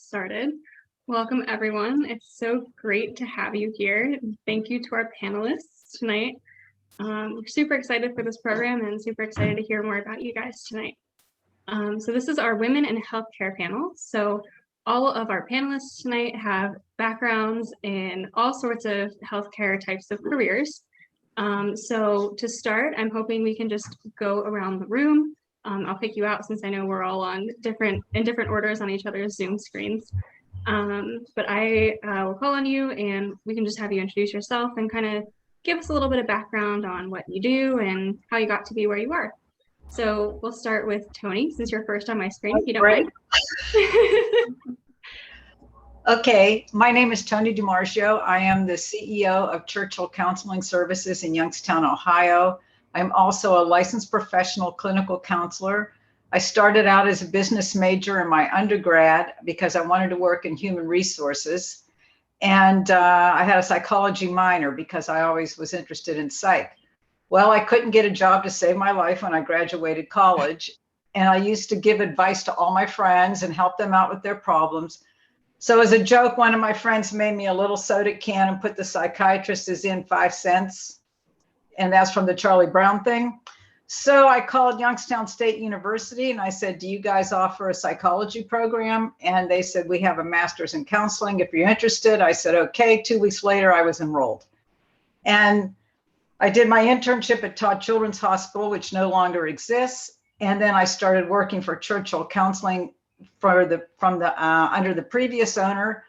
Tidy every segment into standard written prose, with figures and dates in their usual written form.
started. Welcome, everyone. It's so great to have you here. Thank you to our panelists tonight. We're super excited for this program and super excited to hear more about you guys tonight. So this is our Women in Healthcare panel. So all of our panelists tonight have backgrounds in all sorts of healthcare types of careers. So to start, I'm hoping we can just go around the room. I'll pick you out since I know we're all on different orders on each other's Zoom screens. But I will call on you and we can just have you introduce yourself and kind of give us a little bit of background on what you do and how you got to be where you are. So we'll start with Toni, since you're first on my screen, if you don't mind. Okay, my name is Toni DiMargio. I am the CEO of Churchill Counseling Services in Youngstown, Ohio. I'm also a licensed professional clinical counselor. I started out as a business major in my undergrad because I wanted to work in human resources. And I had a psychology minor because I always was interested in psych. Well, I couldn't get a job to save my life when I graduated college. And I used to give advice to all my friends and help them out with their problems. So as a joke, one of my friends made me a little soda can and put the psychiatrist is in 5 cents. And that's from the Charlie Brown thing. So I called Youngstown State University and I said, do you guys offer a psychology program? And they said, we have a master's in counseling. If you're interested, I said, okay. 2 weeks later, I was enrolled. And I did my internship at Todd Children's Hospital, which no longer exists. And then I started working for Churchill Counseling under the previous owner.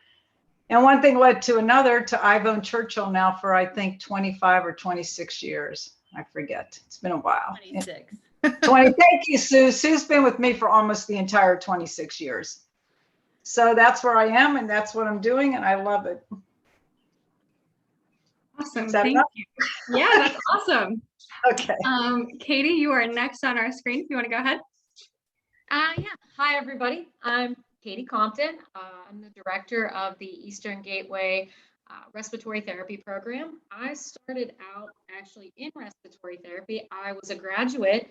And one thing led to another to I've owned Churchill now for, I think, 25 or 26 years. I forget. It's been a while. 26. 20. Thank you, Sue. Sue's been with me for almost the entire 26 years. So that's where I am and that's what I'm doing and I love it. Awesome. Thank you. Yeah, that's awesome. Okay. Katie, you are next on our screen. If you want to go ahead. Yeah. Hi, everybody. I'm Katie Compton. I'm the director of the Eastern Gateway Respiratory Therapy Program. I started out actually in respiratory therapy. I was a graduate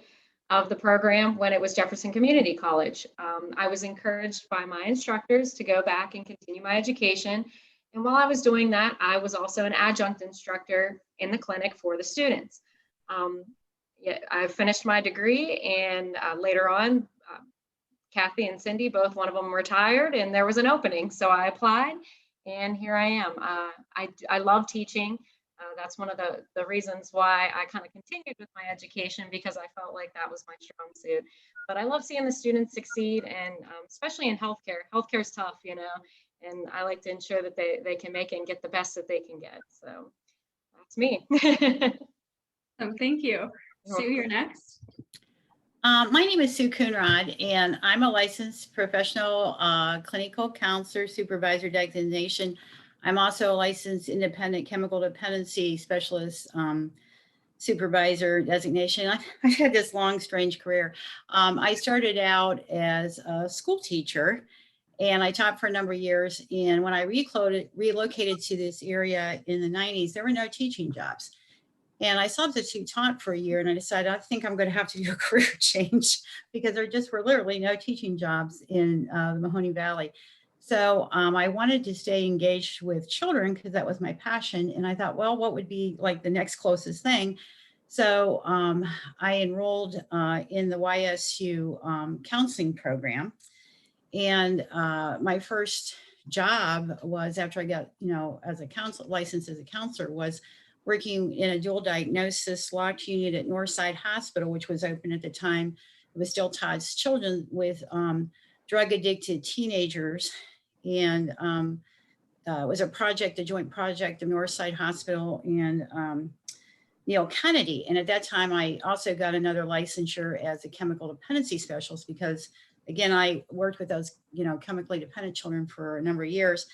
of the program when it was Jefferson Community College. I was encouraged by my instructors to go back and continue my education. And while I was doing that, I was also an adjunct instructor in the clinic for the students. I finished my degree and later on, Kathy and Cindy, both one of them retired and there was an opening. So I applied and here I am. I love teaching. That's one of the reasons why I kind of continued with my education because I felt like that was my strong suit. But I love seeing the students succeed and especially in healthcare. Healthcare is tough, you know, and I like to ensure that they can make it and get the best that they can get. So that's me. Thank you. Sue, you're next. My name is Sue Coonrod, and I'm a licensed professional clinical counselor, supervisor designation. I'm also a licensed independent chemical dependency specialist, supervisor designation. I've had this long, strange career. I started out as a school teacher, and I taught for a number of years. And when I relocated to this area in the 90s, there were no teaching jobs. And I substitute taught for a year and I decided I think I'm going to have to do a career change because there just were literally no teaching jobs in the Mahoning Valley. So I wanted to stay engaged with children because that was my passion. And I thought, well, what would be like the next closest thing? So I enrolled in the YSU counseling program. And my first job was after I got, as a licensed as a counselor was working in a dual diagnosis locked unit at Northside Hospital, which was open at the time. It was still Todd's Children with drug addicted teenagers. And it was a joint project of Northside Hospital and Neil Kennedy. And at that time, I also got another licensure as a chemical dependency specialist because again, I worked with those, chemically dependent children for a number of years.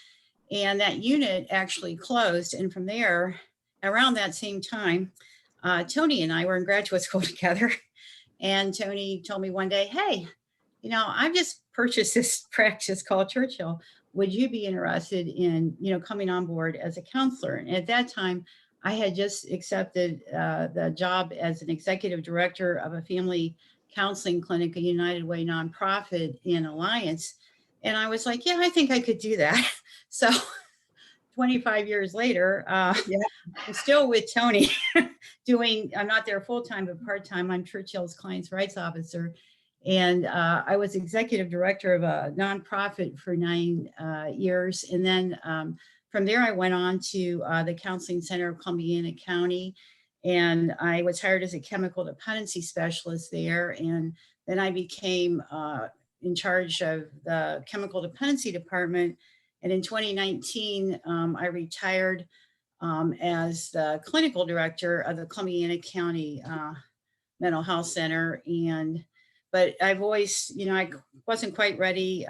And that unit actually closed. And from there, around that same time, Toni and I were in graduate school together. And Toni told me one day, hey, I've just purchased this practice called Churchill. Would you be interested in, coming on board as a counselor? And at that time, I had just accepted the job as an executive director of a family counseling clinic, a United Way nonprofit in Alliance. And I was like, yeah, I think I could do that. So 25 years later, Yeah. I'm still with Toni I'm not there full-time, but part-time. I'm Churchill's Clients' Rights Officer. And I was executive director of a nonprofit for 9 years. And then from there, I went on to the Counseling Center of Columbiana County. And I was hired as a chemical dependency specialist there. And then I became in charge of the chemical dependency department. And in 2019, I retired as the clinical director of the Columbiana County Mental Health Center. But I've always, I wasn't quite ready.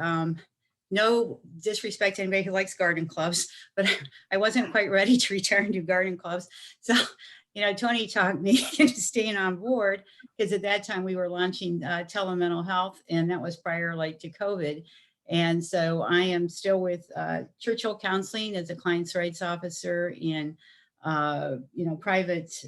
No disrespect to anybody who likes garden clubs, but I wasn't quite ready to return to garden clubs. So, Toni talked me into staying on board, because at that time we were launching telemental health, and that was prior to COVID. And so I am still with Churchill Counseling as a client's rights officer in, private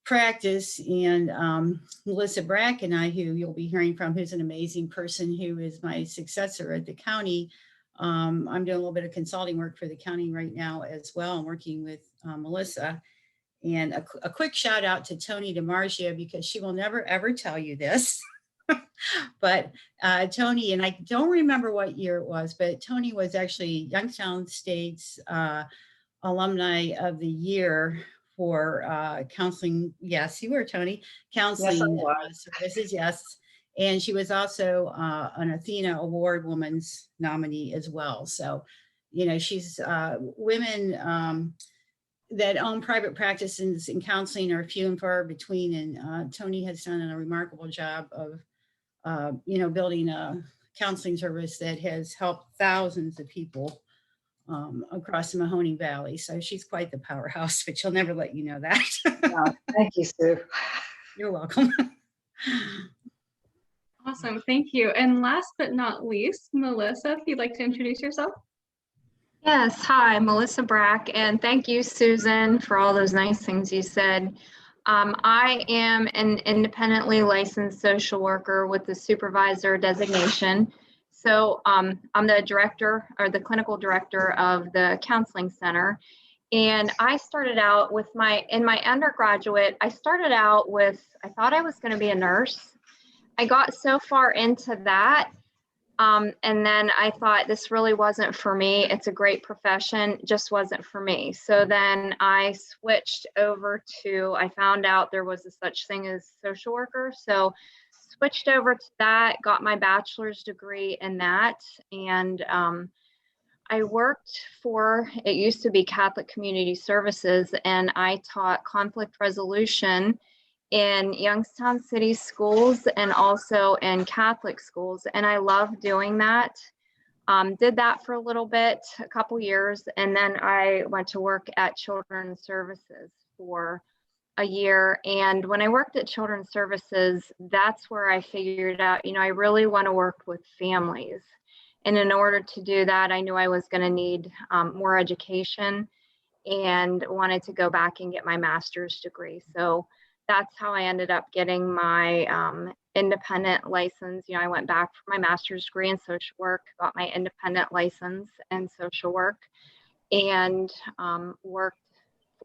practice. And Melissa Brak and I, who you'll be hearing from, who's an amazing person, who is my successor at the county. I'm doing a little bit of consulting work for the county right now as well. I'm working with Melissa. And a quick shout out to Toni DiMargio, because she will never, ever tell you this. But Toni, and I don't remember what year it was, but Toni was actually Youngstown State's Alumni of the Year for counseling. Yes, you were, Toni. Counseling services, yes. And she was also an Athena Award Woman's nominee as well. So, she's women that own private practices in counseling are few and far between. And Toni has done a remarkable job of building a counseling service that has helped thousands of people across the Mahoning Valley. So she's quite the powerhouse, but she'll never let you know that. Oh, thank you, Sue. You're welcome. Awesome, thank you. And last but not least, Melissa, if you'd like to introduce yourself. Yes, hi, Melissa Brak, and thank you, Susan, for all those nice things you said. I am an independently licensed social worker with the supervisor designation. So I'm the director, or the clinical director of the counseling center. And I started out with in my undergraduate, I started out with, I thought I was going to be a nurse. I got so far into that. And then I thought, this really wasn't for me. It's a great profession, just wasn't for me. So then I switched over to, I found out there was a such thing as social worker. So switched over to that, got my bachelor's degree in that. And I worked for, it used to be Catholic Community Services, and I taught conflict resolution in Youngstown City schools and also in Catholic schools. And I love doing that. Did that for a little bit, a couple years. And then I went to work at Children's Services for a year. And when I worked at Children's Services, that's where I figured out, I really want to work with families. And in order to do that, I knew I was going to need more education, and wanted to go back and get my master's degree. So that's how I ended up getting my independent license. I went back for my master's degree in social work, got my independent license in social work, and worked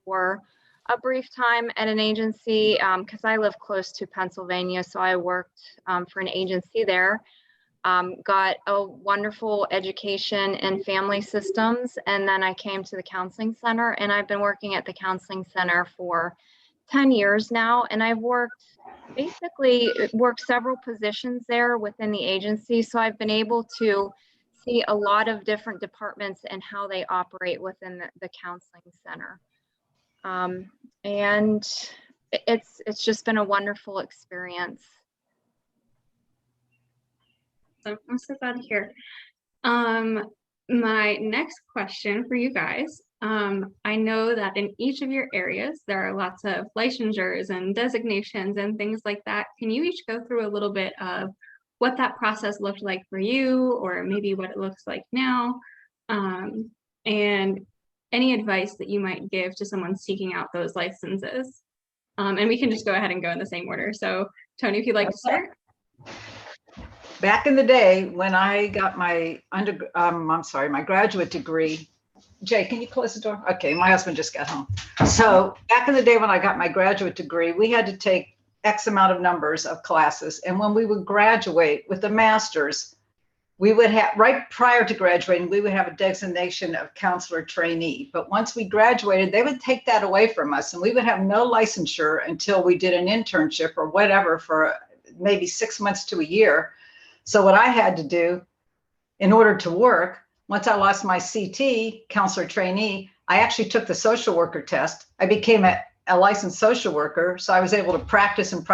for a brief time at an agency because I live close to Pennsylvania. So I worked for an agency there, got a wonderful education in family systems. And then I came to the counseling center, and I've been working at the counseling center for 10 years now, and I've worked several positions there within the agency. So I've been able to see a lot of different departments and how they operate within the counseling center. And it's just been a wonderful experience. So I'm so glad to hear. My next question for you guys. I know that in each of your areas, there are lots of licensures and designations and things like that. Can you each go through a little bit of what that process looked like for you, or maybe what it looks like now, and any advice that you might give to someone seeking out those licenses? And we can just go ahead and go in the same order. So Toni, if you'd like to start. back in the day when I got my my graduate degree. Jay, can you close the door? Okay, my husband just got home. So back in the day when I got my graduate degree, we had to take X amount of numbers of classes. And when we would graduate with the master's, we would have, right prior to graduating, we would have a designation of counselor trainee. But once we graduated, they would take that away from us and we would have no licensure until we did an internship or whatever for maybe 6 months to a year. So what I had to do in order to work, once I lost my CT, counselor trainee, I actually took the social worker test. I became a licensed social worker. So I was able to practice and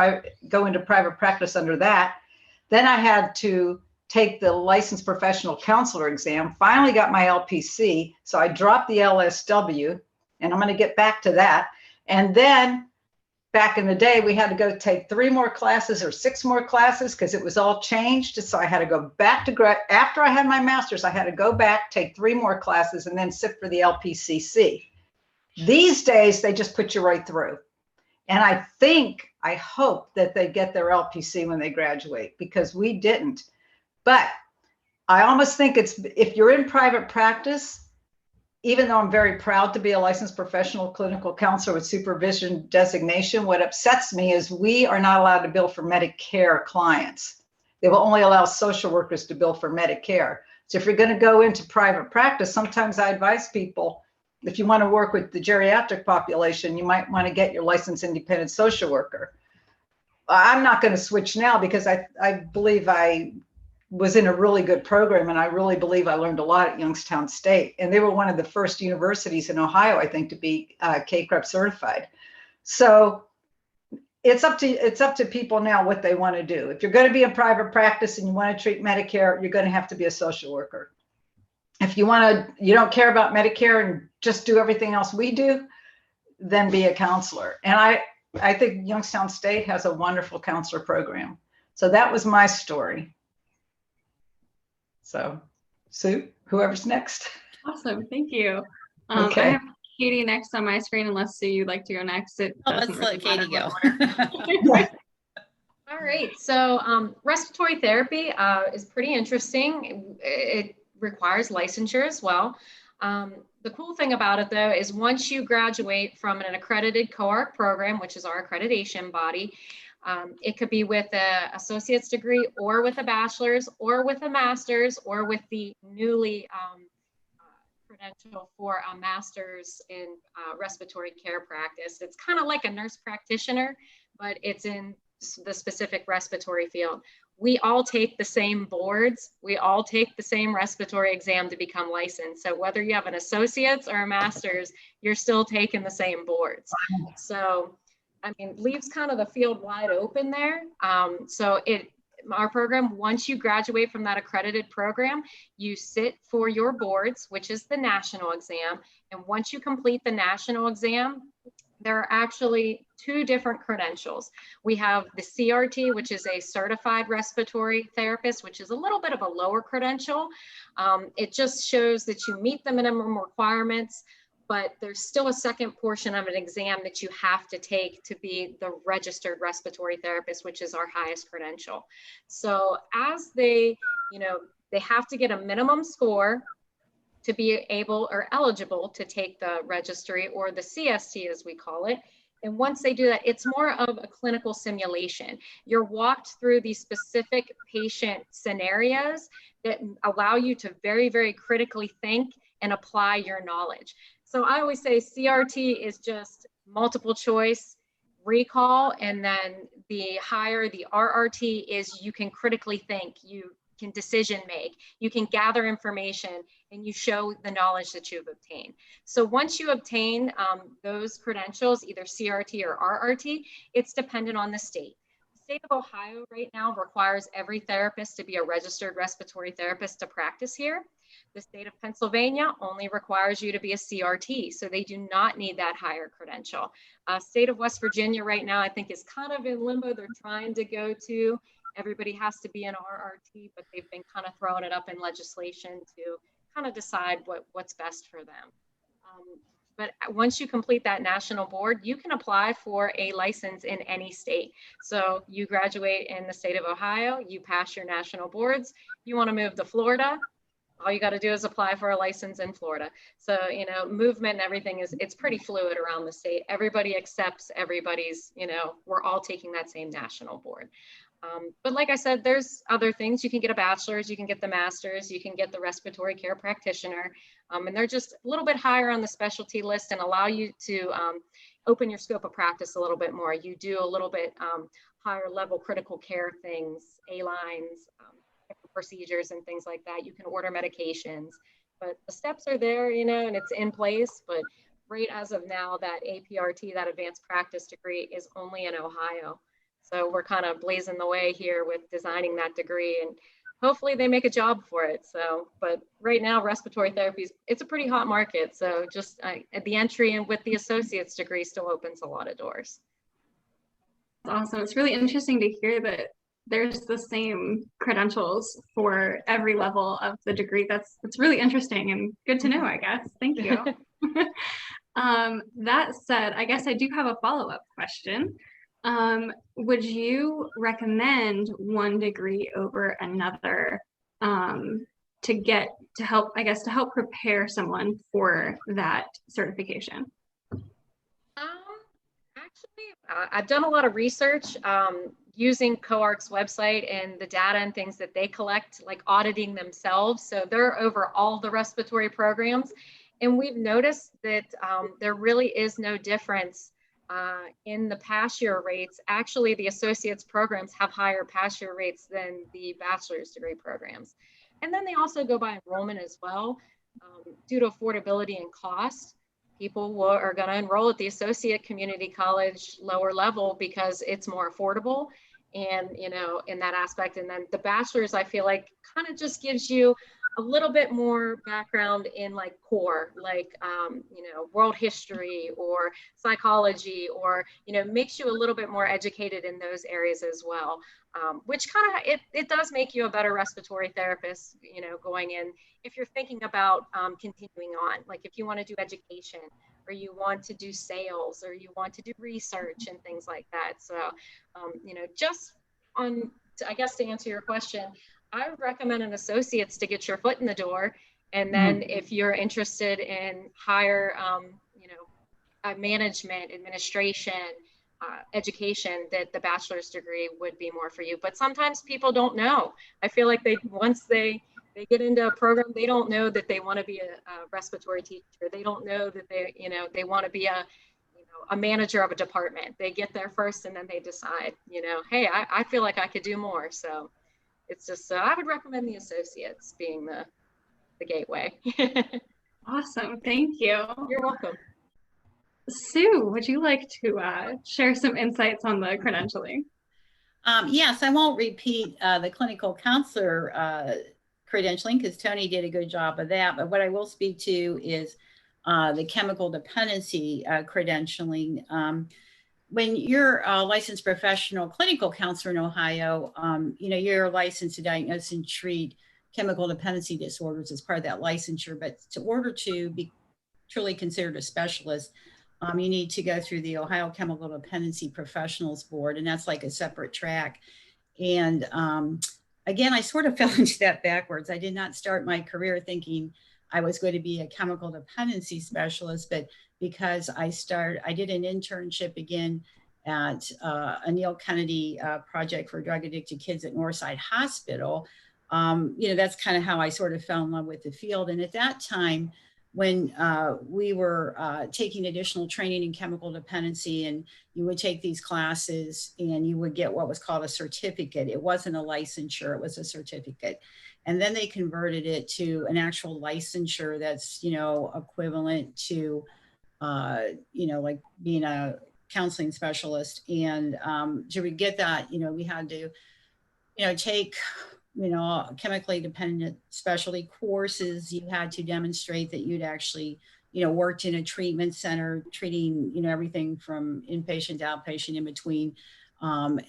go into private practice under that. Then I had to take the licensed professional counselor exam, finally got my LPC. So I dropped the LSW, and I'm going to get back to that. And then back in the day, we had to go take 3 more classes or 6 more classes because it was all changed. So I had to go back to after I had my master's, I had to go back, take 3 more classes, and then sit for the LPCC. These days, they just put you right through. And I hope that they get their LPC when they graduate because we didn't. But I almost think if you're in private practice, even though I'm very proud to be a licensed professional clinical counselor with supervision designation, what upsets me is we are not allowed to bill for Medicare clients. They will only allow social workers to bill for Medicare. So if you're going to go into private practice, sometimes I advise people, if you want to work with the geriatric population, you might want to get your licensed independent social worker. I'm not going to switch now because I believe I was in a really good program and I really believe I learned a lot at Youngstown State. And they were one of the first universities in Ohio, I think, to be KCREP certified. So it's up to people now what they want to do. If you're going to be in private practice and you want to treat Medicare, you're going to have to be a social worker. If you don't care about Medicare and just do everything else we do, then be a counselor. And I think Youngstown State has a wonderful counselor program. So that was my story. So, Sue, whoever's next. Awesome, thank you. Okay. I have Katie next on my screen, unless Sue, you'd like to go next. Let's let Katie go. All right, so respiratory therapy is pretty interesting. It requires licensure as well. The cool thing about it, though, is once you graduate from an accredited COARC program, which is our accreditation body, it could be with an associate's degree or with a bachelor's or with a master's or with the newly credential for a master's in respiratory care practice. It's kind of like a nurse practitioner, but it's in the specific respiratory field. We all take the same boards. We all take the same respiratory exam to become licensed. So whether you have an associate's or a master's, you're still taking the same boards. So I mean, leaves kind of the field wide open there. Our program, once you graduate from that accredited program, you sit for your boards, which is the national exam. And once you complete the national exam, there are actually 2 different credentials. We have the CRT, which is a certified respiratory therapist, which is a little bit of a lower credential. It just shows that you meet the minimum requirements, but there's still a second portion of an exam that you have to take to be the registered respiratory therapist, which is our highest credential. So as they have to get a minimum score to be able or eligible to take the registry, or the CST as we call it. And once they do that, it's more of a clinical simulation. You're walked through these specific patient scenarios that allow you to very, very critically think and apply your knowledge. So I always say CRT is just multiple choice recall, and then the higher the RRT is, you can critically think, you can decision make, you can gather information, and you show the knowledge that you've obtained. So once you obtain those credentials, either CRT or RRT, it's dependent on the state. The state of Ohio right now requires every therapist to be a registered respiratory therapist to practice here. The state of Pennsylvania only requires you to be a CRT, so they do not need that higher credential. State of West Virginia right now, I think, is kind of in limbo. They're trying to go to, everybody has to be an RRT, but they've been kind of throwing it up in legislation to kind of decide what's best for them. But once you complete that national board, you can apply for a license in any state. So you graduate in the state of Ohio, you pass your national boards, you want to move to Florida, all you got to do is apply for a license in Florida. So, you know, movement and everything it's pretty fluid around the state. Everybody accepts everybody's, you know, we're all taking that same national board. But like I said, there's other things. You can get a bachelor's, you can get the master's, you can get the respiratory care practitioner, and they're just a little bit higher on the specialty list and allow you to open your scope of practice a little bit more. You do a little bit higher level critical care things, A-lines, procedures and things like that. You can order medications, but the steps are there, you know, and it's in place. But right as of now, that APRT, that advanced practice degree, is only in Ohio. So we're kind of blazing the way here with designing that degree, and hopefully they make a job for it. So, but right now, respiratory therapy, it's a pretty hot market. So just at the entry and with the associate's degree still opens a lot of doors. Awesome. It's really interesting to hear that there's the same credentials for every level of the degree. That's really interesting and good to know, I guess. Thank you. That said, I guess I do have a follow-up question. Would you recommend one degree over another to help prepare someone for that certification? Actually, I've done a lot of research using COARC's website and the data and things that they collect, like auditing themselves. So they're over all the respiratory programs. And we've noticed that there really is no difference in the pass-year rates. Actually, the associate's programs have higher pass-year rates than the bachelor's degree programs. And then they also go by enrollment as well. Due to affordability and cost, people are going to enroll at the associate community college lower level because it's more affordable, and, you know, in that aspect. And then the bachelor's, I feel like, kind of just gives you a little bit more background in like core, like, you know, world history or psychology, or, you know, makes you a little bit more educated in those areas as well, which kind of, it does make you a better respiratory therapist, you know, going in, if you're thinking about continuing on, like if you want to do education, or you want to do sales, or you want to do research and things like that. So, you know, just on, I guess to answer your question, I would recommend an associate's to get your foot in the door. And then if you're interested in higher, you know, management, administration, education, that the bachelor's degree would be more for you. But sometimes people don't know. I feel like once they get into a program, they don't know that they want to be a respiratory teacher. They don't know that they want to be a manager of a department. They get there first and then they decide, you know, hey, I feel like I could do more. So it's just, I would recommend the associates being the gateway. Awesome. Thank you. You're welcome. Sue, would you like to share some insights on the credentialing? Yes, I won't repeat the clinical counselor credentialing because Toni did a good job of that. But what I will speak to is the chemical dependency credentialing. When you're a licensed professional clinical counselor in Ohio, you know, you're licensed to diagnose and treat chemical dependency disorders as part of that licensure. But in order to be truly considered a specialist, you need to go through the Ohio Chemical Dependency Professionals Board, and that's like a separate track. And again, I sort of fell into that backwards. I did not start my career thinking I was going to be a chemical dependency specialist, but because I did an internship again at a Neil Kennedy project for drug addicted kids at Northside Hospital. You know, that's kind of how I sort of fell in love with the field. And at that time, when we were taking additional training in chemical dependency, and you would take these classes and you would get what was called a certificate. It wasn't a licensure, it was a certificate. And then they converted it to an actual licensure that's, you know, equivalent to, you know, like being a counseling specialist. And to get that, you know, we had to, you know, take, you know, chemically dependent specialty courses. You had to demonstrate that you'd actually, you know, worked in a treatment center, treating, you know, everything from inpatient to outpatient in between.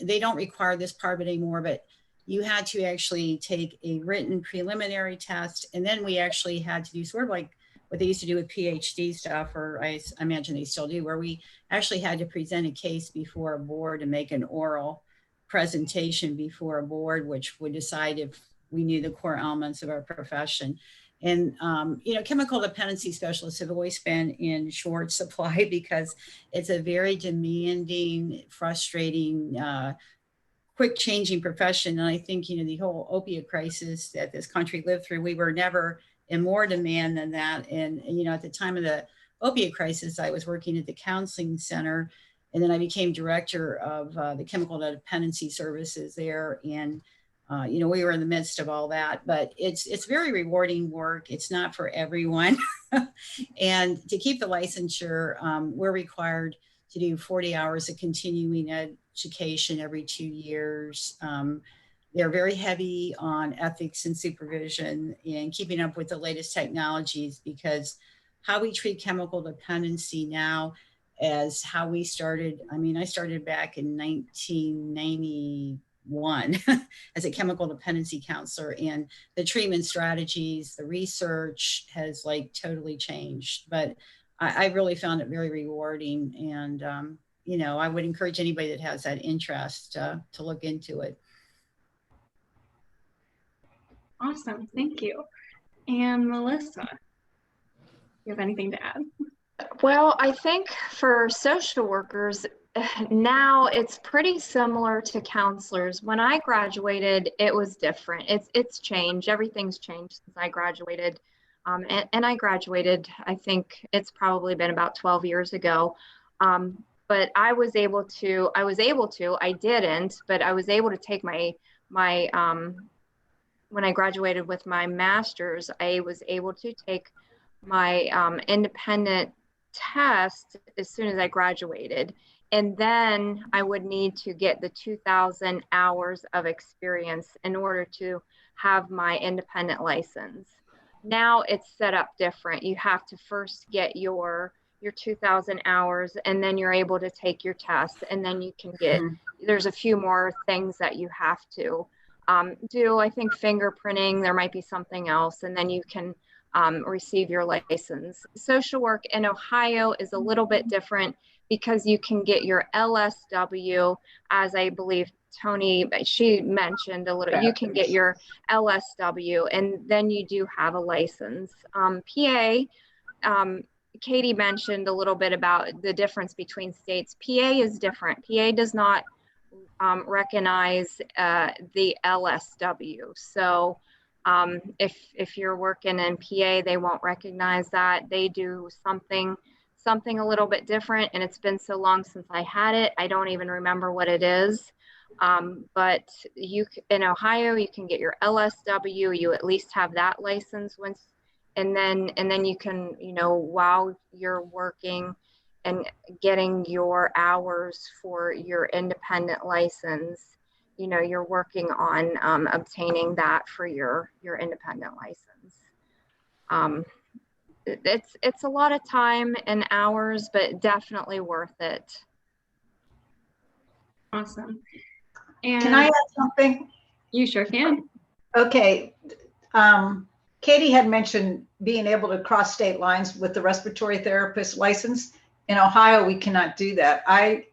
They don't require this part of it anymore, but you had to actually take a written preliminary test. And then we actually had to do sort of like what they used to do with PhD stuff, or I imagine they still do, where we actually had to present a case before a board and make an oral presentation before a board, which would decide if we knew the core elements of our profession. And, chemical dependency specialists have always been in short supply because it's a very demanding, frustrating, quick changing profession. And I think, the whole opiate crisis that this country lived through, we were never in more demand than that. And at the time of the opiate crisis, I was working at the counseling center, and then I became director of the chemical dependency services there. And, we were in the midst of all that, but it's very rewarding work. It's not for everyone. And to keep the licensure, we're required to do 40 hours of continuing education every 2 years. They're very heavy on ethics and supervision and keeping up with the latest technologies, because how we treat chemical dependency now as how we started. I mean, I started back in 1991 as a chemical dependency counselor, and the treatment strategies, the research has totally changed. But I really found it very rewarding. And, I would encourage anybody that has that interest to look into it. Awesome. Thank you. And Melissa, you have anything to add? Well, I think for social workers, now it's pretty similar to counselors. When I graduated, it was different. It's changed. Everything's changed since I graduated. And I graduated, I think it's probably been about 12 years ago. But I didn't, but I was able to take my when I graduated with my master's, I was able to take my independent test as soon as I graduated. And then I would need to get the 2,000 hours of experience in order to have my independent license. Now it's set up different. You have to first get your 2,000 hours, and then you're able to take your test, and then you can get, there's a few more things that you have to do. I think fingerprinting, there might be something else, and then you can receive your license. Social work in Ohio is a little bit different because you can get your LSW, as I believe Toni, she mentioned a little, you can get your LSW, and then you do have a license. PA, Katie mentioned a little bit about the difference between states. PA is different. PA does not recognize the LSW. So if you're working in PA, they won't recognize that. They do something a little bit different, and it's been so long since I had it, I don't even remember what it is. But in Ohio, you can get your LSW. You at least have that license once, and then you can, while you're working and getting your hours for your independent license, you're working on obtaining that for your independent license. It's a lot of time and hours, but definitely worth it. Awesome. And Can I add something? You sure can. Okay. Katie had mentioned being able to cross state lines with the respiratory therapist license. In Ohio, we cannot do that. I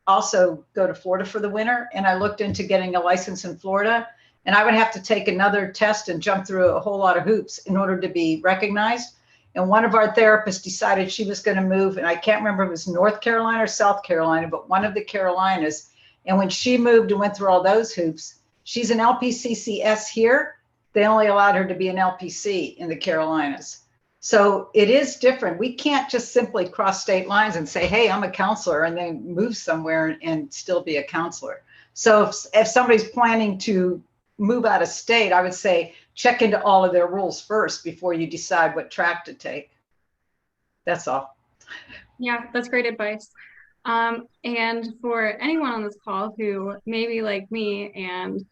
also go to Florida for the winter, and I looked into getting a license in Florida, and I would have to take another test and jump through a whole lot of hoops in order to be recognized. And one of our therapists decided she was going to move, and I can't remember if it was North Carolina or South Carolina, but one of the Carolinas. And when she moved and went through all those hoops, she's an LPCCS here. They only allowed her to be an LPC in the Carolinas. So it is different. We can't just simply cross state lines and say, hey, I'm a counselor, and then move somewhere and still be a counselor. So if somebody's planning to move out of state, I would say check into all of their rules first before you decide what track to take. That's all. Yeah, that's great advice. And for anyone on this call who may be like me, and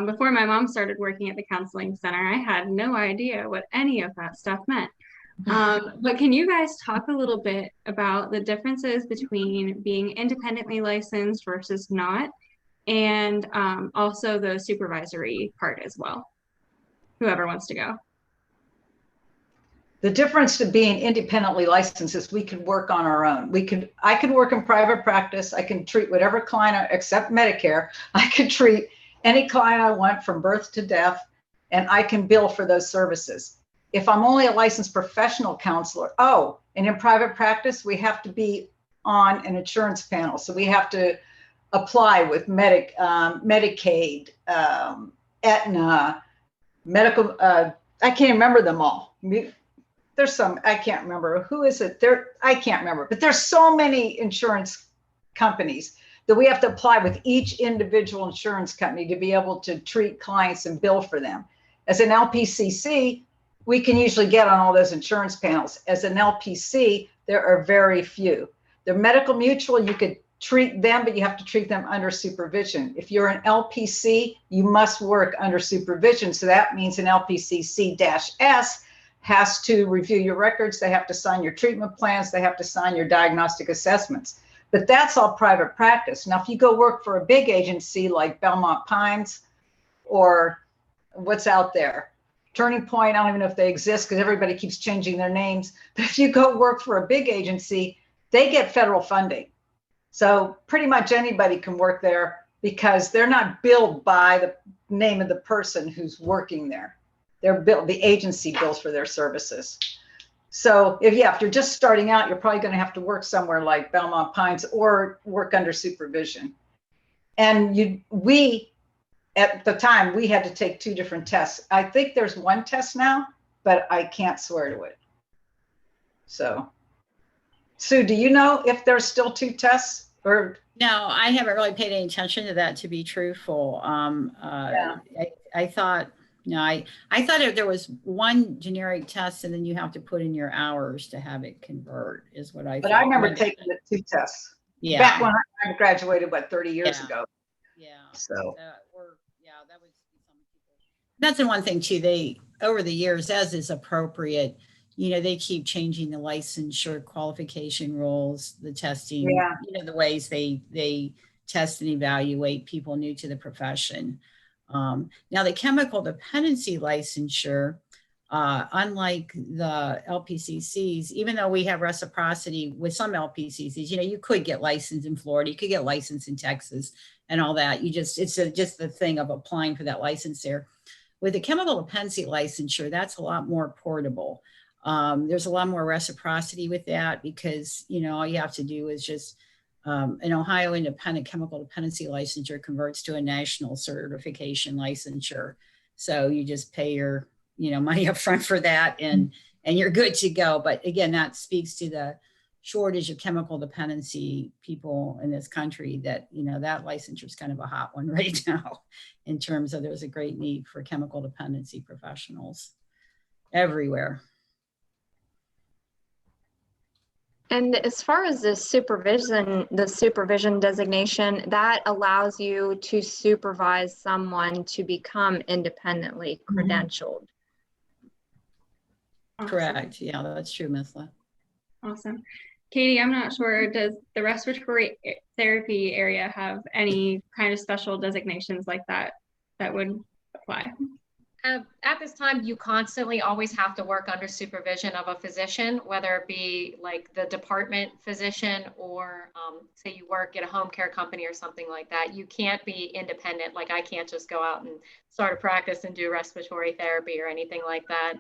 before my mom started working at the counseling center, I had no idea what any of that stuff meant. But can you guys talk a little bit about the differences between being independently licensed versus not, and also the supervisory part as well? Whoever wants to go. The difference to being independently licensed is we could work on our own. I could work in private practice. I can treat whatever client, except Medicare. I could treat any client I want from birth to death, and I can bill for those services. If I'm only a licensed professional counselor, and in private practice, we have to be on an insurance panel. So we have to apply with Medicaid, Aetna, medical, I can't remember them all. There's some, I can't remember. Who is it? I can't remember, but there's so many insurance companies that we have to apply with each individual insurance company to be able to treat clients and bill for them. As an LPCC, we can usually get on all those insurance panels. As an LPC, there are very few. The medical mutual, you could treat them, but you have to treat them under supervision. If you're an LPC, you must work under supervision. So that means an LPCC-S has to review your records. They have to sign your treatment plans. They have to sign your diagnostic assessments. But that's all private practice. Now, if you go work for a big agency like Belmont Pines or what's out there, Turning Point, I don't even know if they exist because everybody keeps changing their names. But if you go work for a big agency, they get federal funding. So pretty much anybody can work there because they're not billed by the name of the person who's working there. They're billed, the agency bills for their services. So if you're just starting out, you're probably going to have to work somewhere like Belmont Pines or work under supervision. And at the time, we had to take 2 different tests. I think there's 1 test now, but I can't swear to it. So, Sue, do you know if there's still 2 tests? Or No, I haven't really paid any attention to that, to be truthful. Yeah. I thought, no, I thought there was 1 generic test and then you have to put in your hours to have it convert, is what I thought. But I remember taking the 2 tests. Yeah. Back when I graduated, 30 years ago. Yeah. So. That was some people. That's the one thing too. Over the years, as is appropriate, they keep changing the licensure qualification rules, the testing, the ways they test and evaluate people new to the profession. Now, the chemical dependency licensure, unlike the LPCCs, even though we have reciprocity with some LPCCs, you could get licensed in Florida, you could get licensed in Texas and all that. It's just the thing of applying for that license there. With the chemical dependency licensure, that's a lot more portable. There's a lot more reciprocity with that because, all you have to do is just an Ohio independent chemical dependency licensure converts to a national certification licensure. So you just pay your, money up front for that and you're good to go. But again, that speaks to the shortage of chemical dependency people in this country that, that licensure is kind of a hot one right now in terms of there's a great need for chemical dependency professionals everywhere. And as far as the supervision designation, that allows you to supervise someone to become independently credentialed. Awesome. Correct. Yeah, that's true, Ms. Le. Awesome. Katie, I'm not sure, does the respiratory therapy area have any kind of special designations like that would apply? At this time, you constantly always have to work under supervision of a physician, whether it be like the department physician or say you work at a home care company or something like that. You can't be independent. Like I can't just go out and start a practice and do respiratory therapy or anything like that.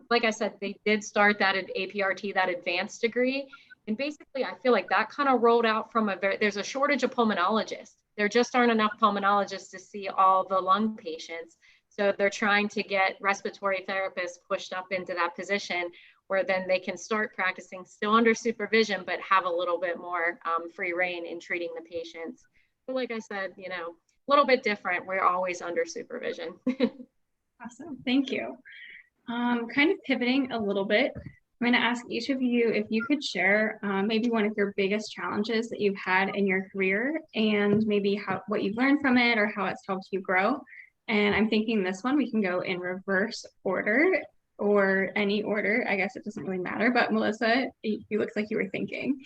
Like I said, they did start that at APRT, that advanced degree. And basically, I feel like that kind of rolled out from there's a shortage of pulmonologists. There just aren't enough pulmonologists to see all the lung patients. So they're trying to get respiratory therapists pushed up into that position where then they can start practicing still under supervision, but have a little bit more free reign in treating the patients. But like I said, a little bit different. We're always under supervision. Awesome. Thank you. Kind of pivoting a little bit, I'm going to ask each of you if you could share maybe one of your biggest challenges that you've had in your career and maybe what you've learned from it or how it's helped you grow. And I'm thinking this one, we can go in reverse order or any order. I guess it doesn't really matter, but Melissa, you looks like you were thinking,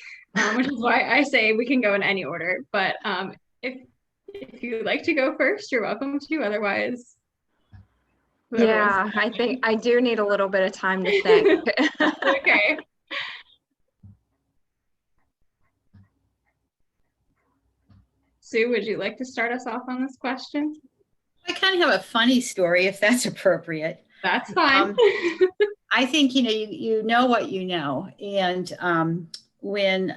which is why I say we can go in any order. But if you'd like to go first, you're welcome to, otherwise. Whoever Yeah, I think I do need a little bit of time to think. Okay. Sue, would you like to start us off on this question? I kind of have a funny story, if that's appropriate. That's fine. I think, you know what you know. And when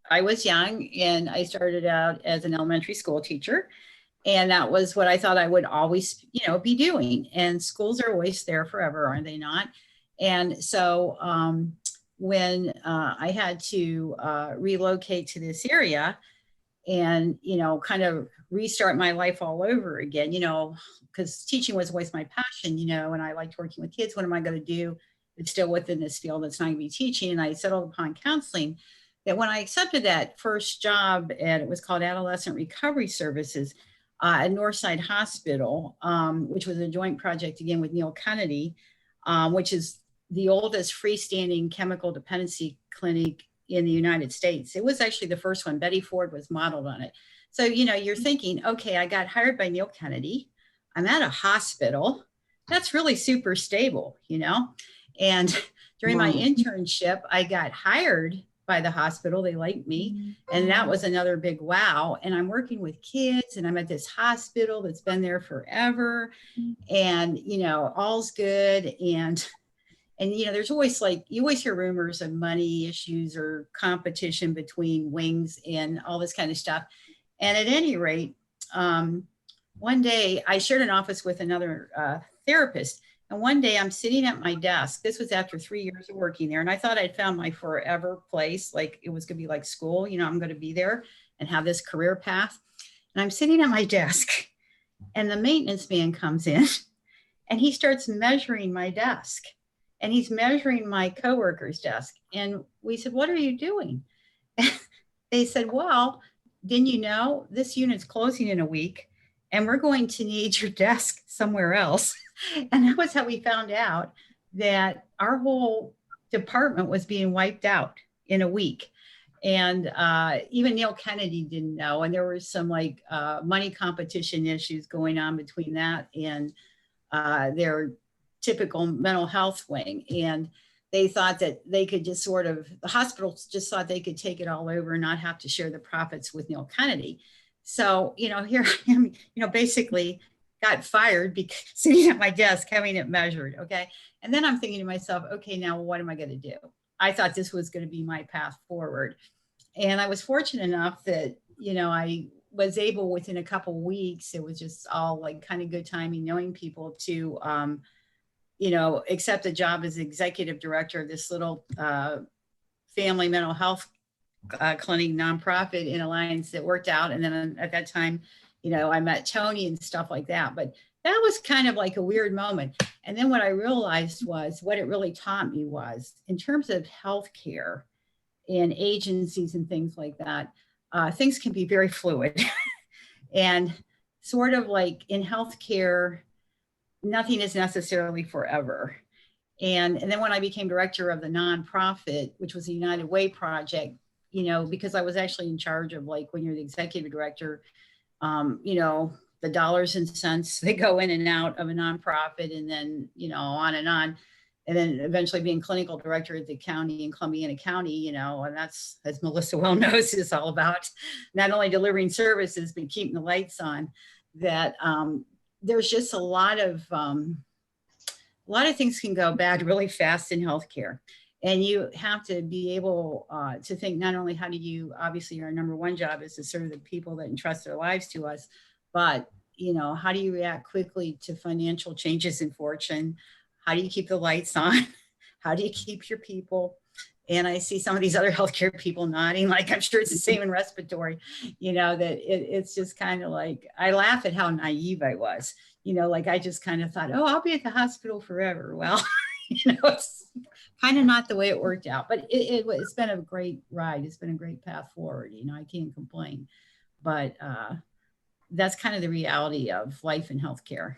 I was young and I started out as an elementary school teacher, and that was what I thought I would always, be doing. And schools are always there forever, are they not? And so when I had to relocate to this area and, kind of restart my life all over again, because teaching was always my passion, and I liked working with kids. What am I going to do? It's still within this field that's not going to be teaching. And I settled upon counseling. That when I accepted that first job, and it was called Adolescent Recovery Services at Northside Hospital, which was a joint project again with Neil Kennedy, which is the oldest freestanding chemical dependency clinic in the United States. It was actually the first one. Betty Ford was modeled on it. So, you're thinking, okay, I got hired by Neil Kennedy. I'm at a hospital. That's really super stable, And during my internship, I got hired by the hospital. They liked me. And that was another big wow. And I'm working with kids and I'm at this hospital that's been there forever. And, all's good. And there's always you always hear rumors of money issues or competition between wings and all this kind of stuff. And at any rate, one day I shared an office with another therapist. And one day I'm sitting at my desk. This was after 3 years of working there. And I thought I'd found my forever place. Like it was going to be like school, I'm going to be there and have this career path. And I'm sitting at my desk and the maintenance man comes in and he starts measuring my desk and he's measuring my coworker's desk. And we said, what are you doing? They said, well, didn't you know this unit's closing in a week and we're going to need your desk somewhere else. And that was how we found out that our whole department was being wiped out in a week. And even Neil Kennedy didn't know. And there was some money competition issues going on between that and their typical mental health wing. And they thought that they could just the hospitals just thought they could take it all over and not have to share the profits with Neil Kennedy. So, here I am, basically got fired because sitting at my desk having it measured. Okay. And then I'm thinking to myself, okay, now what am I going to do? I thought this was going to be my path forward. And I was fortunate enough that, I was able within a couple of weeks, it was just all kind of good timing, knowing people to, accept a job as executive director of this little family mental health clinic nonprofit in Alliance that worked out. And then at that time, I met Toni and stuff like that, but that was kind of like a weird moment. And then what I realized was what it really taught me was in terms of healthcare and agencies and things like that, things can be very fluid and sort of like in healthcare, nothing is necessarily forever. And then when I became director of the nonprofit, which was the United Way project, because I was actually in charge of when you're the executive director, the dollars and cents, they go in and out of a nonprofit and then, on. And then eventually being clinical director at the county in Columbiana County, and that's, as Melissa well knows, is all about not only delivering services, but keeping the lights on. That there's just a lot of things can go bad really fast in healthcare. And you have to be able to think not only how do you, obviously our number one job is to serve the people that entrust their lives to us, but how do you react quickly to financial changes in fortune? How do you keep the lights on? How do you keep your people? And I see some of these other healthcare people nodding, like I'm sure it's the same in respiratory, that it's just kind of I laugh at how naive I was, I just kind of thought, oh, I'll be at the hospital forever. Well, it's kind of not the way it worked out, but it's been a great ride. It's been a great path forward. I can't complain, but that's kind of the reality of life in healthcare.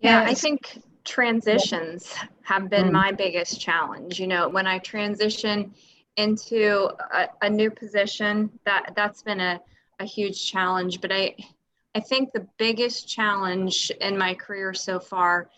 Yeah, I think transitions have been my biggest challenge. When I transition into a new position, that's been a huge challenge. But I think the biggest challenge in my career so far,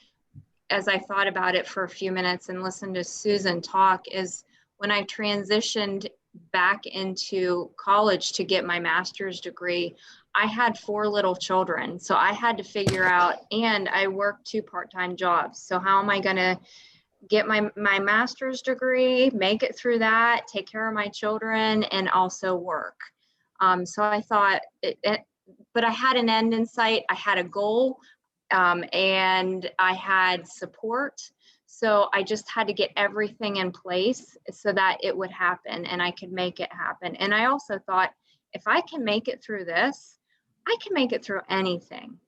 as I thought about it for a few minutes and listened to Susan talk, is when I transitioned back into college to get my master's degree, I had 4 little children. So I had to figure out, and I worked 2 part-time jobs. So how am I going to get my master's degree, make it through that, take care of my children, and also work? So I thought, but I had an end in sight. I had a goal, and I had support. So I just had to get everything in place so that it would happen and I could make it happen. And I also thought, if I can make it through this, I can make it through anything.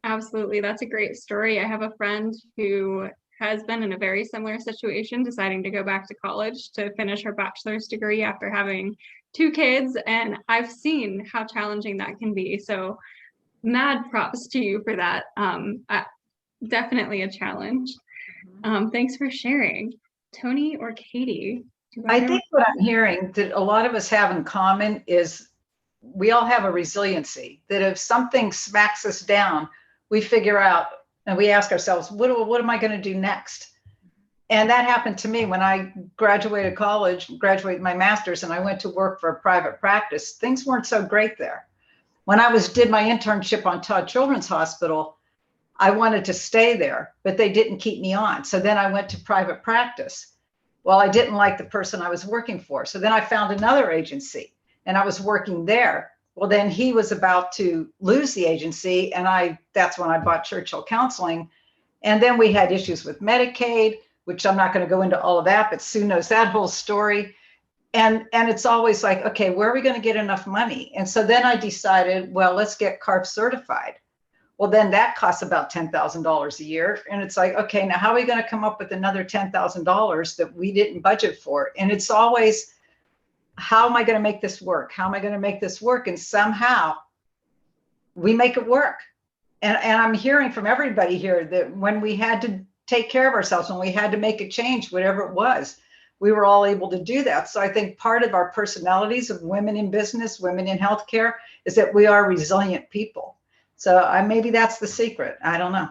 Absolutely. That's a great story. I have a friend who has been in a very similar situation, deciding to go back to college to finish her bachelor's degree after having 2 kids. And I've seen how challenging that can be. So mad props to you for that. Definitely a challenge. Thanks for sharing. Toni or Katie? I think what I'm hearing that a lot of us have in common is we all have a resiliency, that if something smacks us down, we figure out and we ask ourselves, what am I going to do next? And that happened to me when I graduated my master's, and I went to work for a private practice. Things weren't so great there. When I did my internship on Todd Children's Hospital, I wanted to stay there, but they didn't keep me on. So then I went to private practice. Well, I didn't like the person I was working for. So then I found another agency and I was working there. Well, then he was about to lose the agency, and that's when I bought Churchill Counseling. And then we had issues with Medicaid, which I'm not going to go into all of that, but Sue knows that whole story. And it's always like, okay, where are we going to get enough money? And so then I decided, well, let's get CARF certified. Well, then that costs about $10,000 a year. And it's like, okay, now how are we going to come up with another $10,000 that we didn't budget for? And it's always, how am I going to make this work? How am I going to make this work? And somehow we make it work. And I'm hearing from everybody here that when we had to take care of ourselves, when we had to make a change, whatever it was, we were all able to do that. So I think part of our personalities of women in business, women in healthcare, is that we are resilient people. So maybe that's the secret. I don't know.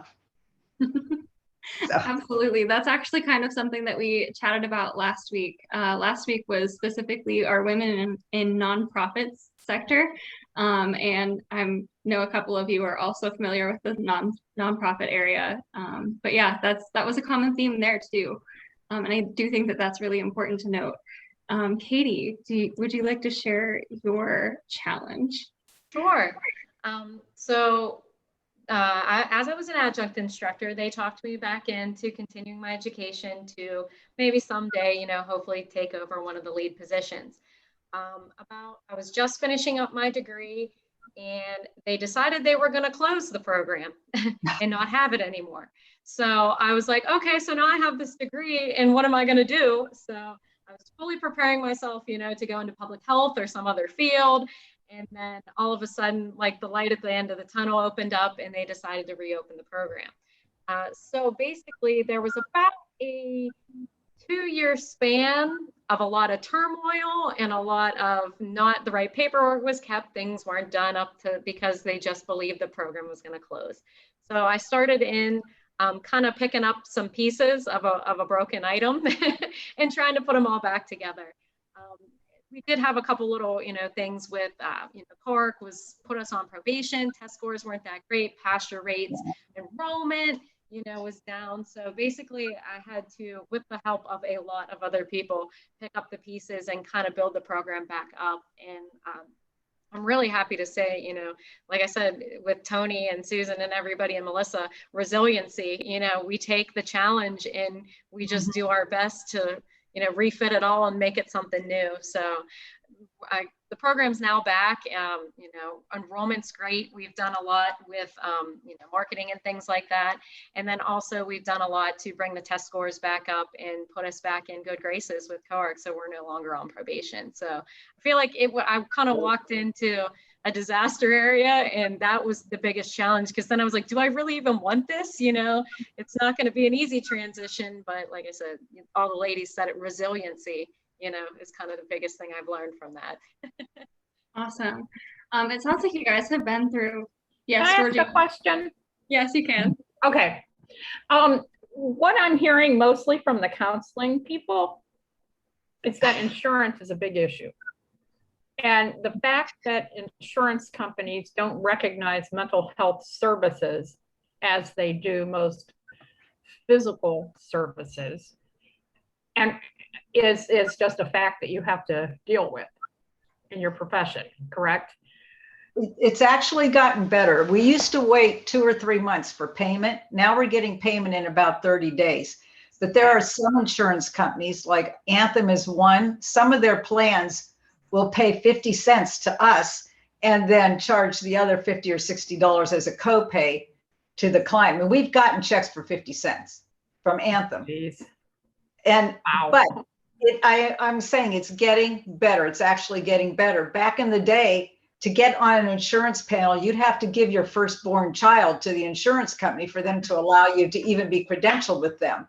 Absolutely. That's actually kind of something that we chatted about last week. Last week was specifically our women in nonprofits sector. And I know a couple of you are also familiar with the nonprofit area. But yeah, that was a common theme there too. And I do think that that's really important to note. Katie, would you like to share your challenge? Sure. As I was an adjunct instructor, they talked me back into continuing my education to maybe someday, hopefully take over one of the lead positions. I was just finishing up my degree, and they decided they were going to close the program and not have it anymore. So I was like, okay, so now I have this degree, and what am I going to do? So I was fully preparing myself, to go into public health or some other field. And then all of a sudden, like the light at the end of the tunnel opened up, and they decided to reopen the program. So basically, there was about a 2-year span of a lot of turmoil and a lot of not the right paperwork was kept. Things weren't done because they just believed the program was going to close. So I started in kind of picking up some pieces of a broken item and trying to put them all back together. We did have a couple little, things with, CARC was put us on probation. Test scores weren't that great. Pasture rates, enrollment, was down. So basically I had to, with the help of a lot of other people, pick up the pieces and kind of build the program back up. And I'm really happy to say, like I said, with Toni and Susan and everybody and Melissa, resiliency, we take the challenge and we just do our best to refit it all and make it something new. So the program's now back. Enrollment's great. We've done a lot with, marketing and things like that. And then also we've done a lot to bring the test scores back up and put us back in good graces with CARC. So we're no longer on probation. So I feel like I kind of walked into a disaster area, and that was the biggest challenge, because then I was like, do I really even want this? It's not going to be an easy transition, but like I said, all the ladies said it, resiliency, is kind of the biggest thing I've learned from that. Awesome. It sounds like you guys have been through. Yes, Can I ask Georgie. a question? Yes, you can. Okay. What I'm hearing mostly from the counseling people is that insurance is a big issue. And the fact that insurance companies don't recognize mental health services as they do most physical services, and is just a fact that you have to deal with in your profession, correct? It's actually gotten better. We used to wait 2 or 3 months for payment. Now we're getting payment in about 30 days. But there are some insurance companies, like Anthem is one. Some of their plans will pay 50 cents to us and then charge the other $50 or $60 as a copay to the client. I mean, we've gotten checks for 50 cents from Anthem. Jeez. And Wow. but I'm saying it's getting better. It's actually getting better. Back in the day, to get on an insurance panel, you'd have to give your firstborn child to the insurance company for them to allow you to even be credentialed with them.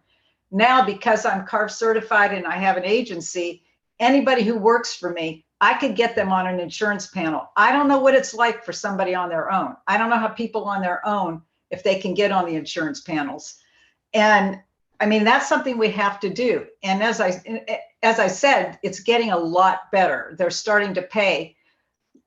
Now, because I'm CARF certified and I have an agency, anybody who works for me, I could get them on an insurance panel. I don't know what it's like for somebody on their own. I don't know how people on their own, if they can get on the insurance panels. And I mean, that's something we have to do. And as I said, it's getting a lot better. They're starting to pay.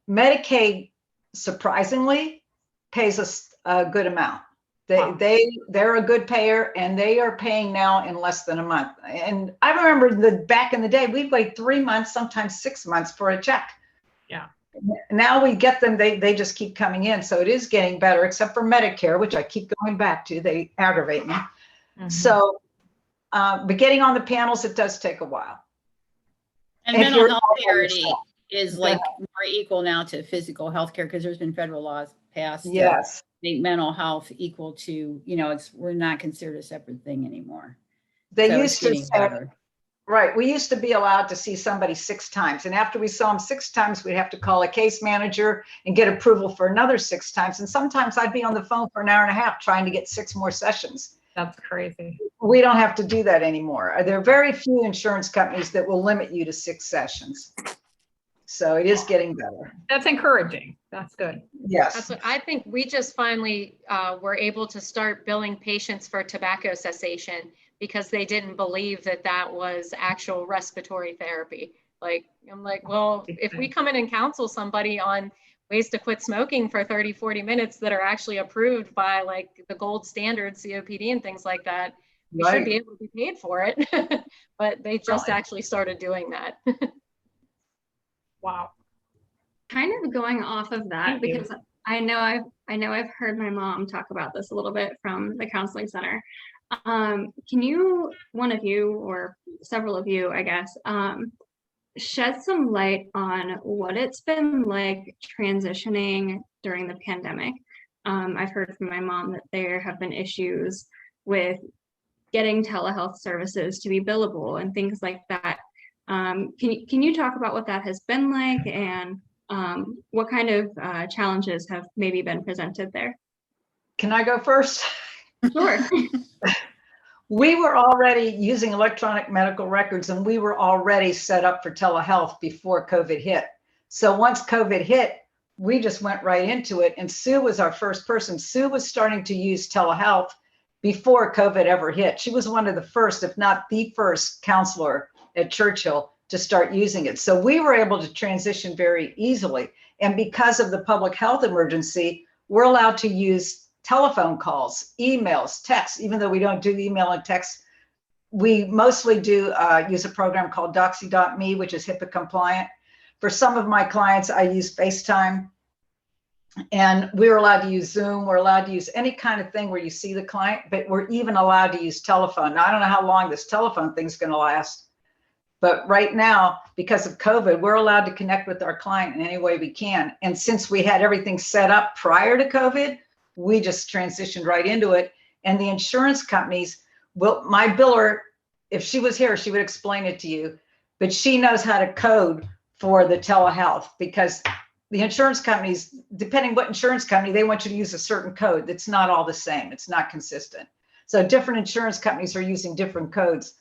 Medicaid, surprisingly, pays us a good amount. They're a good payer, and they are paying now in less than a month. And I remember back in the day, we'd wait 3 months, sometimes 6 months for a check. Yeah. Now we get them, they just keep coming in. So it is getting better, except for Medicare, which I keep going back to. They aggravate me. Mhm. So, but getting on the panels, it does take a while. And If mental you're health all by parity yourself. is like more equal now to physical health care because there's been federal laws passed. to Yes. make mental health equal to, we're not considered a separate thing anymore. They So used it's to getting say, better. right, we used to be allowed to see somebody 6 times. And after we saw them 6 times, we'd have to call a case manager and get approval for another 6 times. And sometimes I'd be on the phone for an hour and a half trying to get 6 more sessions. That's crazy. We don't have to do that anymore. There are very few insurance companies that will limit you to 6 sessions. So it is getting better. That's encouraging. That's good. Yes. That's what I think. We just finally were able to start billing patients for tobacco cessation because they didn't believe that that was actual respiratory therapy. Like, I'm like, well, if we come in and counsel somebody on ways to quit smoking for 30, 40 minutes that are actually approved by like the gold standard COPD and things like that, we should be able to be paid for it. But they just actually started doing that. Wow. Kind of going off of that, because I know I've heard my mom talk about this a little bit from the counseling center. Can you, one of you or several of you, I guess, shed some light on what it's been like transitioning during the pandemic? I've heard from my mom that there have been issues with getting telehealth services to be billable and things like that. Can you talk about what that has been like and what kind of challenges have maybe been presented there? Can I go first? Sure. We were already using electronic medical records, and we were already set up for telehealth before COVID hit. So once COVID hit, we just went right into it. And Sue was our first person. Sue was starting to use telehealth before COVID ever hit. She was one of the first, if not the first, counselor at Churchill to start using it. So we were able to transition very easily. And because of the public health emergency, we're allowed to use telephone calls, emails, texts. Even though we don't do email and text, we mostly do use a program called Doxy.me, which is HIPAA compliant. For some of my clients, I use FaceTime. And we're allowed to use Zoom. We're allowed to use any kind of thing where you see the client, but we're even allowed to use telephone. Now, I don't know how long this telephone thing's going to last, but right now, because of COVID, we're allowed to connect with our client in any way we can. And since we had everything set up prior to COVID, we just transitioned right into it. And the insurance companies will, my biller, if she was here, she would explain it to you, but she knows how to code for the telehealth, because the insurance companies, depending what insurance company, they want you to use a certain code that's not all the same. It's not consistent. So different insurance companies are using different codes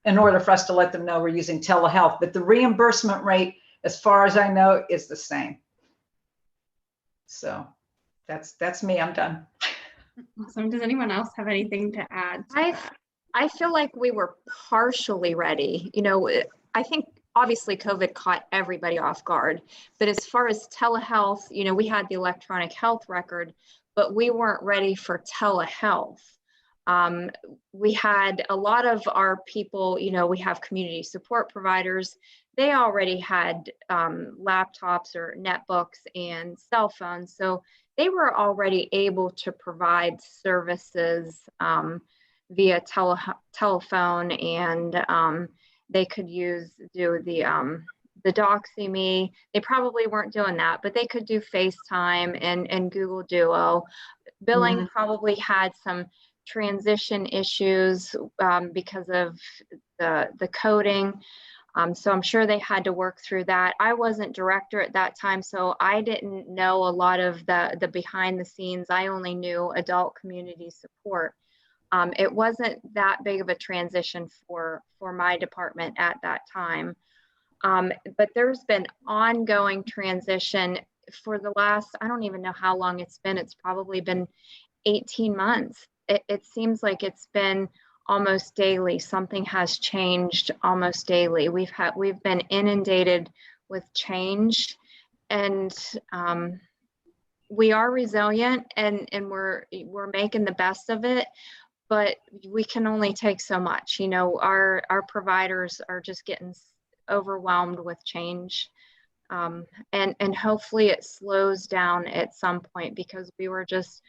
in order for us to let them know we're using telehealth. But the reimbursement rate, as far as I know, is the same. So that's me. I'm done. Awesome. Does anyone else have anything to add to that? I feel like we were partially ready. You know, I think obviously COVID caught everybody off guard, but as far as telehealth, you know, we had the electronic health record, but we weren't ready for telehealth. We had a lot of our people, you know, we have community support providers. They already had laptops or netbooks and cell phones. So they were already able to provide services via telephone, and they could do the Doxy Me. They probably weren't doing that, but they could do FaceTime and Google Duo. Billing probably had some transition issues because of the coding. So I'm sure they had to work through that. I wasn't director at that time, so I didn't know a lot of the behind the scenes. I only knew adult community support. It wasn't that big of a transition for my department at that time. But there's been ongoing transition for the last, I don't even know how long it's been. It's probably been 18 months. It seems like it's been almost daily. Something has changed almost daily. We've been inundated with change, and we are resilient, and we're making the best of it. But we can only take so much. You know, our providers are just getting overwhelmed with change, and hopefully it slows down at some point, because we were just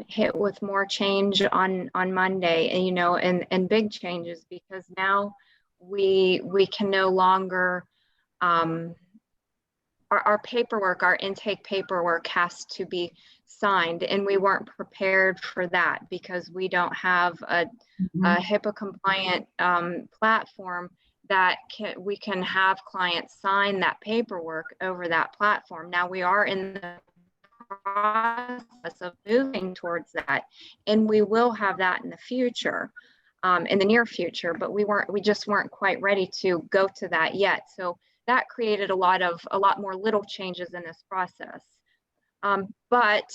hit with more change on Monday, and you know, and big changes, because now we can no longer our paperwork, our intake paperwork has to be signed, and we weren't prepared for that because we don't have a HIPAA compliant platform that we can have clients sign that paperwork over that platform. Now we are in the process of moving towards that, and we will have that in the future, in the near future, but we just weren't quite ready to go to that yet. So that created a lot more little changes in this process. But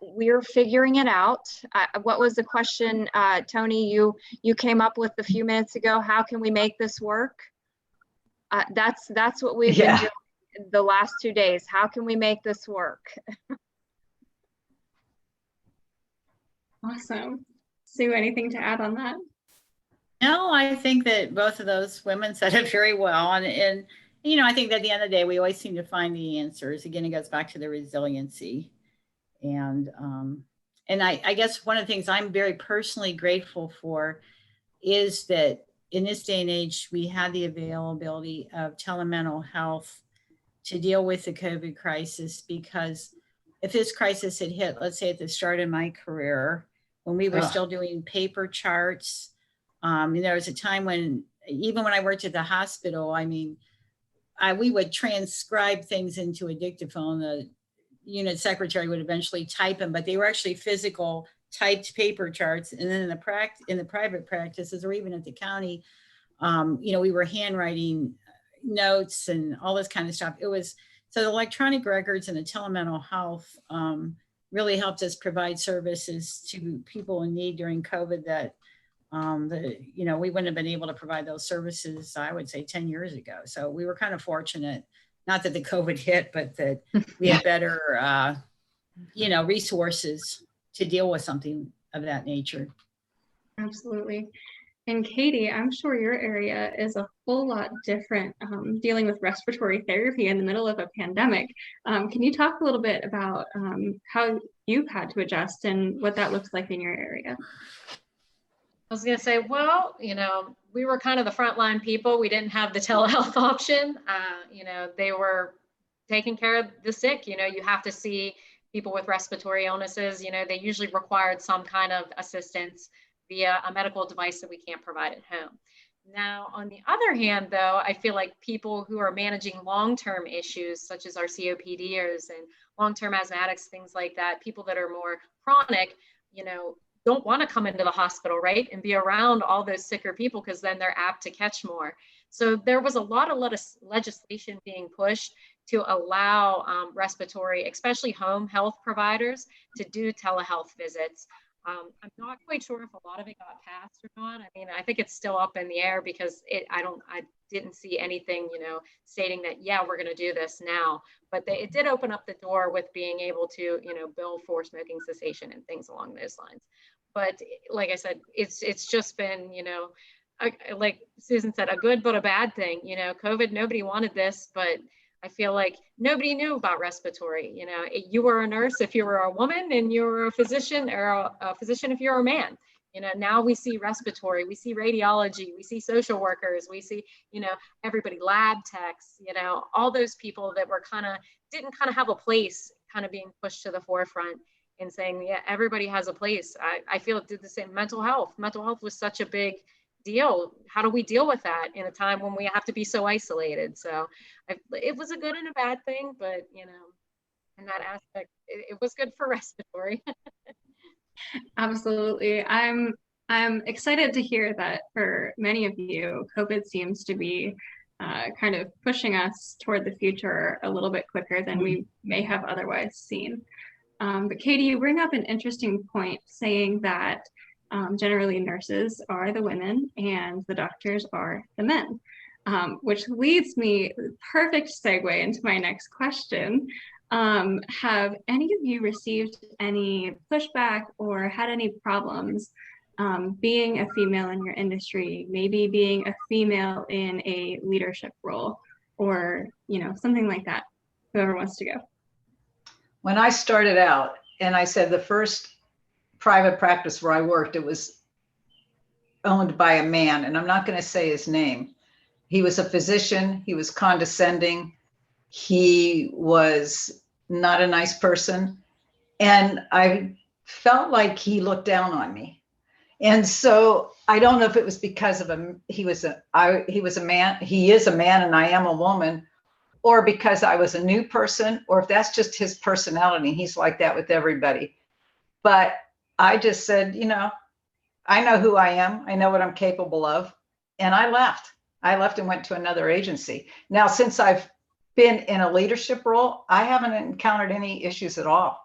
we're figuring it out. What was the question, Toni, you came up with a few minutes ago? How can we make this work? That's what we've been doing the last 2 days. How can we make this work? Awesome. Sue, anything to add on that? No, I think that both of those women said it very well. And you know, I think that at the end of the day, we always seem to find the answers. Again, it goes back to the resiliency. And I guess one of the things I'm very personally grateful for is that in this day and age, we have the availability of telemental health to deal with the COVID crisis, because if this crisis had hit, let's say at the start of my career, when we were still doing paper charts, there was a time when, even when I worked at the hospital, I mean, we would transcribe things into a dictaphone. The unit secretary would eventually type them, but they were actually physical typed paper charts. And then in the private practices, or even at the county, you know, we were handwriting notes and all this kind of stuff. So the electronic records and the telemental health really helped us provide services to people in need during COVID that you know, we wouldn't have been able to provide those services, I would say 10 years ago. So we were kind of fortunate, not that the COVID hit, but that we had better, you know, resources to deal with something of that nature. Absolutely. And Katie, I'm sure your area is a whole lot different, dealing with respiratory therapy in the middle of a pandemic. Can you talk a little bit about how you've had to adjust and what that looks like in your area? I was going to say, well, you know, we were kind of the frontline people. We didn't have the telehealth option. You know, they were taking care of the sick. You know, you have to see people with respiratory illnesses. You know, they usually required some kind of assistance via a medical device that we can't provide at home. Now, on the other hand, though, I feel like people who are managing long-term issues, such as our COPDers and long-term asthmatics, things like that, people that are more chronic, you know, don't want to come into the hospital, right, and be around all those sicker people, because then they're apt to catch more. So there was a lot of legislation being pushed to allow respiratory, especially home health providers, to do telehealth visits. I'm not quite sure if a lot of it got passed or not. I mean, I think it's still up in the air because I didn't see anything, stating that, yeah, we're going to do this now. But it did open up the door with being able to, bill for smoking cessation and things along those lines. But like I said, it's just been, like Susan said, a good but a bad thing. COVID, nobody wanted this, but I feel like nobody knew about respiratory. You were a nurse if you were a woman, and you were a physician, or a physician if you're a man. Now we see respiratory, we see radiology, we see social workers, we see, everybody, lab techs, all those people that were didn't have a place, being pushed to the forefront and saying, yeah, everybody has a place. I feel it did the same. Mental health was such a big deal. How do we deal with that in a time when we have to be so isolated? So it was a good and a bad thing, but in that aspect, it was good for respiratory. Absolutely. I'm excited to hear that for many of you, COVID seems to be kind of pushing us toward the future a little bit quicker than we may have otherwise seen. But Katie, you bring up an interesting point, saying that generally nurses are the women and the doctors are the men, which leads me, perfect segue into my next question. Have any of you received any pushback or had any problems being a female in your industry, maybe being a female in a leadership role, or something like that? Whoever wants to go. When I started out, and I said the first private practice where I worked, it was owned by a man, and I'm not going to say his name. He was a physician. He was condescending. He was not a nice person. And I felt like he looked down on me. And so I don't know if it was because of him. He was a man. He is a man, and I am a woman, or because I was a new person, or if that's just his personality. He's like that with everybody. But I just said, I know who I am. I know what I'm capable of. And I left. And went to another agency. Now, since I've been in a leadership role, I haven't encountered any issues at all.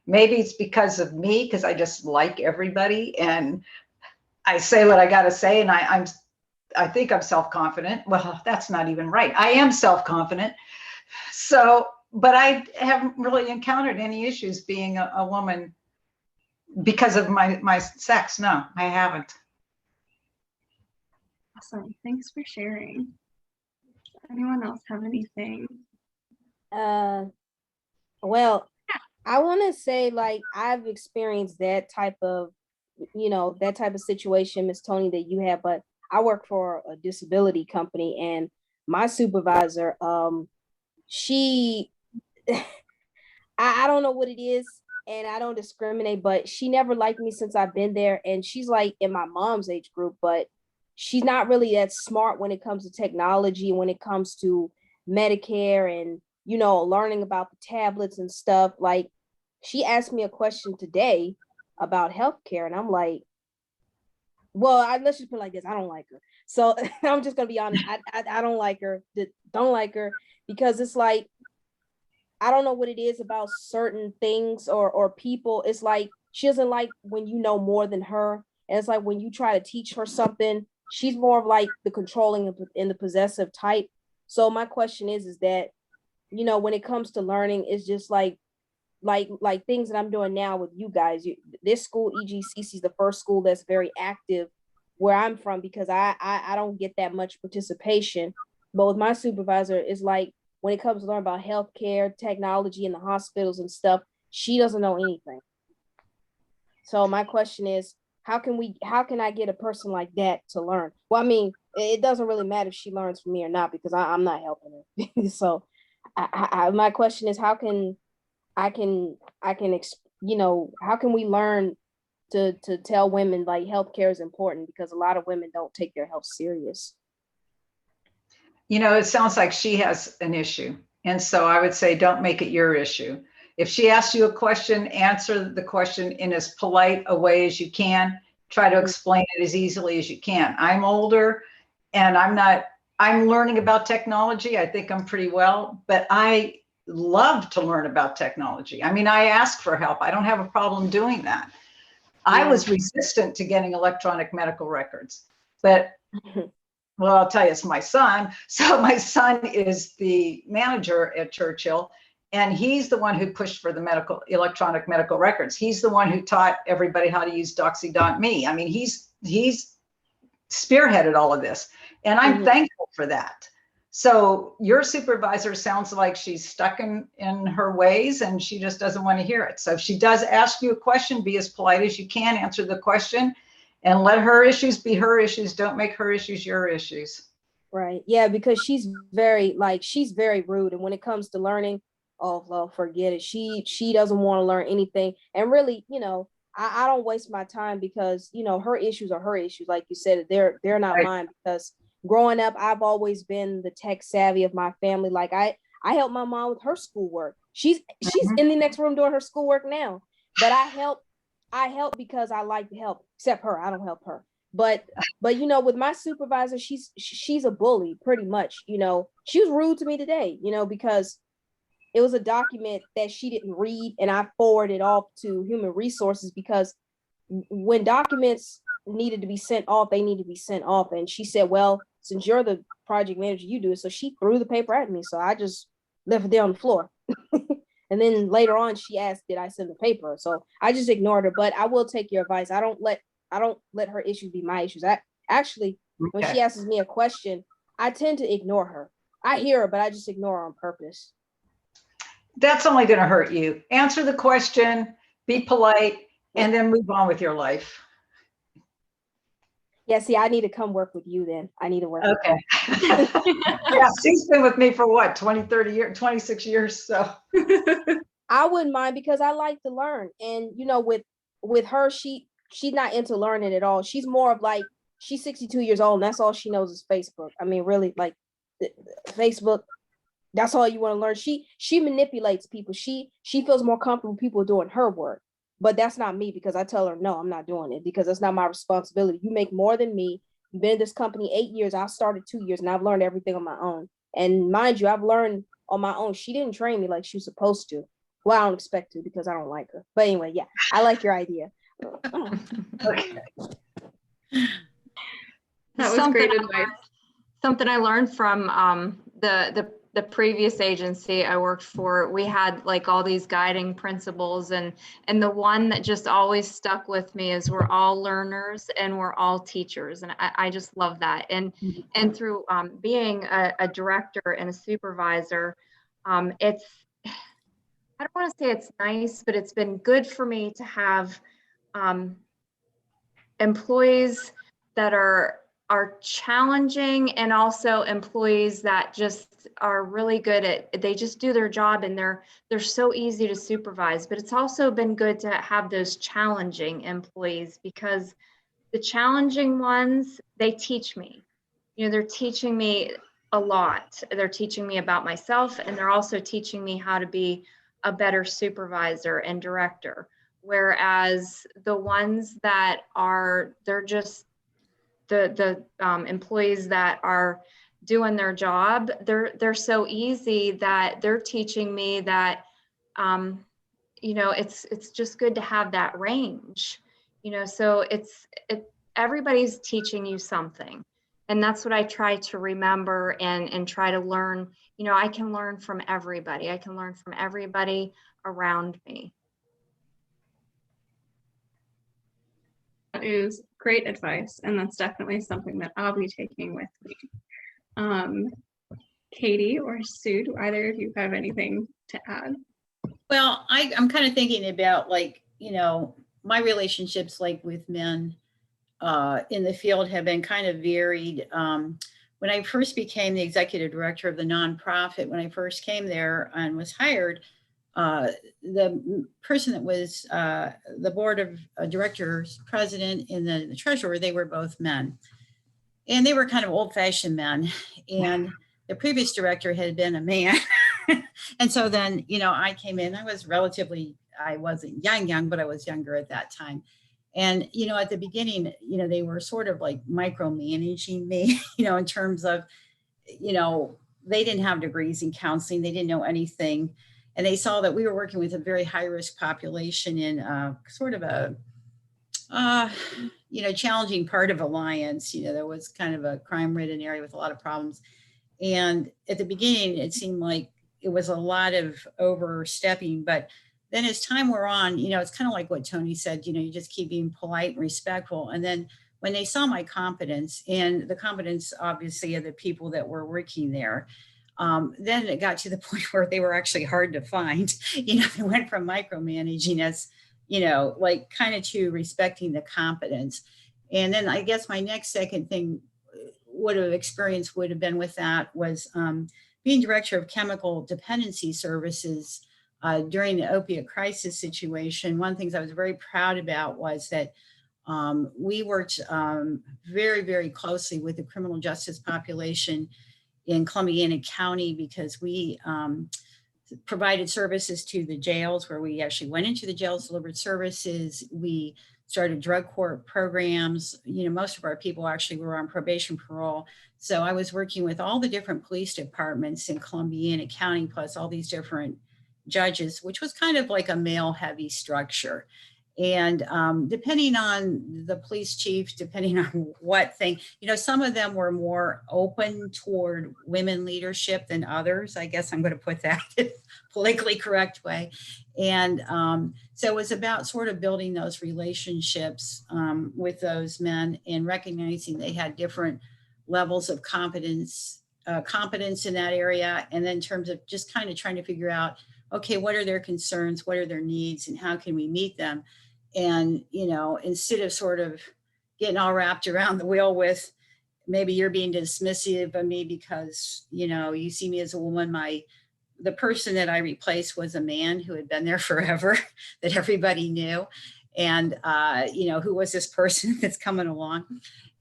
Maybe it's because of me, because I just like everybody and I say what I got to say. And I think I'm self-confident. Well, that's not even right. I am self-confident. So, but I haven't really encountered any issues being a woman because of my sex. No, I haven't. Awesome. Thanks for sharing. Does anyone else have anything? Well, I want to say, like, I've experienced that type of situation, Miss Toni, that you have, but I work for a disability company, and my supervisor, she, I don't know what it is, and I don't discriminate, but she never liked me since I've been there. And she's like in my mom's age group, but she's not really that smart when it comes to technology, when it comes to Medicare and, learning about the tablets and stuff. Like, she asked me a question today about healthcare, and I'm like, well, let's just put it like this. I don't like her. So I'm just going to be honest. I don't like her. Don't like her, because it's like, I don't know what it is about certain things or people. It's like, she doesn't like when you know more than her. And it's like when you try to teach her something, she's more of like the controlling and the possessive type. So my question is that, when it comes to learning, it's just like things that I'm doing now with you guys. This school, EGCC, is the first school that's very active where I'm from, because I don't get that much participation. But with my supervisor, it's like, when it comes to learn about healthcare, technology in the hospitals and stuff, she doesn't know anything. So my question is, how can I get a person like that to learn? Well, I mean, it doesn't really matter if she learns from me or not, because I'm not helping her. So my question is, how can we learn to tell women like healthcare is important, because a lot of women don't take their health serious. It sounds like she has an issue. And so I would say, don't make it your issue. If she asks you a question, answer the question in as polite a way as you can. Try to explain it as easily as you can. I'm older, and I I'm learning about technology. I think I'm pretty well, but I love to learn about technology. I mean, I ask for help. I don't have a problem doing that. I was resistant to getting electronic medical records, but well, I'll tell you, it's my son. So my son is the manager at Churchill, and he's the one who pushed for the electronic medical records. He's the one who taught everybody how to use Doxy.me. I mean, he's spearheaded all of this, and I'm thankful for that. So your supervisor sounds like she's stuck in her ways, and she just doesn't want to hear it. So if she does ask you a question, be as polite as you can, answer the question, and let her issues be her issues. Don't make her issues your issues. Right. Yeah, because she's very rude. And when it comes to learning, oh, well, forget it. She doesn't want to learn anything. And really, I don't waste my time because, her issues are her issues. Like you said, they're not Right. mine, because growing up, I've always been the tech savvy of my family. Like I help my mom with her schoolwork. She's in the next room doing her schoolwork now, but I help because I like to help, except her. I don't help her. But with my supervisor, she's a bully pretty much. She was rude to me today, because it was a document that she didn't read, and I forwarded it off to human resources, because when documents needed to be sent off, they need to be sent off. And she said, well, since you're the project manager, you do it. So she threw the paper at me. So I just left it there on the floor. And then later on, she asked, did I send the paper? So I just ignored her, but I will take your advice. I don't let her issues be my issues. When she asks me a question, I tend to ignore her. I hear her, but I just ignore her on purpose. That's only going to hurt you. Answer the question, be polite, and then move on with your life. Yeah, see, I need to come work with you then. I need to work. Okay. Yeah, she's been with me for what, 20, 30 years, 26 years. So I wouldn't mind, because I like to learn. And, with her, she's not into learning at all. She's more of like, she's 62 years old, and that's all she knows is Facebook. I mean, really, like Facebook, that's all you want to learn. She manipulates people. She feels more comfortable people doing her work. But that's not me, because I tell her, no, I'm not doing it, because that's not my responsibility. You make more than me. You've been in this company 8 years. I started 2 years, and I've learned everything on my own. And mind you, I've learned on my own. She didn't train me like she was supposed to. Well, I don't expect to, because I don't like her. But anyway, yeah, I like your idea. okay. That was great advice. Something I learned from the previous agency I worked for, we had like all these guiding principles, and the one that just always stuck with me is we're all learners and we're all teachers. And I just love that. And through being a director and a supervisor, it's, I don't want to say it's nice, but it's been good for me to have employees that are challenging, and also employees that just are really good at, they just do their job, and they're so easy to supervise. But it's also been good to have those challenging employees, because the challenging ones, they teach me. They're teaching me a lot. They're teaching me about myself, and they're also teaching me how to be a better supervisor and director. Whereas the ones that are, they're just the employees that are doing their job, they're so easy that they're teaching me that, it's just good to have that range, so everybody's teaching you something. And that's what I try to remember and try to learn. I can learn from everybody. I can learn from everybody around me. That is great advice, and that's definitely something that I'll be taking with me. Katie or Sue, do either of you have anything to add? Well, I'm kind of thinking about, like, my relationships, like with men in the field, have been kind of varied. When I first became the executive director of the nonprofit, when I first came there and was hired, the person that was the board of directors, president, and the treasurer, they were both men. And they were kind of old-fashioned men. And the previous director had been a man. And so then, I came in, I wasn't young, but I was younger at that time. And, at the beginning, they were sort of like micromanaging me, in terms of, you know, they didn't have degrees in counseling. They didn't know anything. And they saw that we were working with a very high risk population in sort of a, you know, challenging part of Alliance. You know, there was kind of a crime ridden area with a lot of problems. And at the beginning, it seemed like it was a lot of overstepping, but then as time wore on, you know, it's kind of like what Toni said, you know, you just keep being polite and respectful. And then when they saw my competence and the competence, obviously, of the people that were working there, then it got to the point where they were actually hard to find. You know, they went from micromanaging us, you know, like kind of to respecting the competence. And then I guess my next second thing would have been with that was being director of chemical dependency services during the opiate crisis situation. One of the things I was very proud about was that we worked very, very closely with the criminal justice population in Columbiana County, because we provided services to the jails, where we actually went into the jails, delivered services. We started drug court programs. You know, most of our people actually were on probation parole. So I was working with all the different police departments in Columbiana County, plus all these different judges, which was kind of like a male heavy structure. And depending on the police chief, depending on what thing, you know, some of them were more open toward women leadership than others. I guess I'm going to put that in a politically correct way. And so it was about sort of building those relationships with those men and recognizing they had different levels of competence in that area. And then in terms of just kind of trying to figure out, okay, what are their concerns? What are their needs? And how can we meet them? And, you know, instead of sort of getting all wrapped around the wheel with, maybe you're being dismissive of me because, you know, you see me as a woman, the person that I replaced was a man who had been there forever, that everybody knew. And, you know, who was this person that's coming along?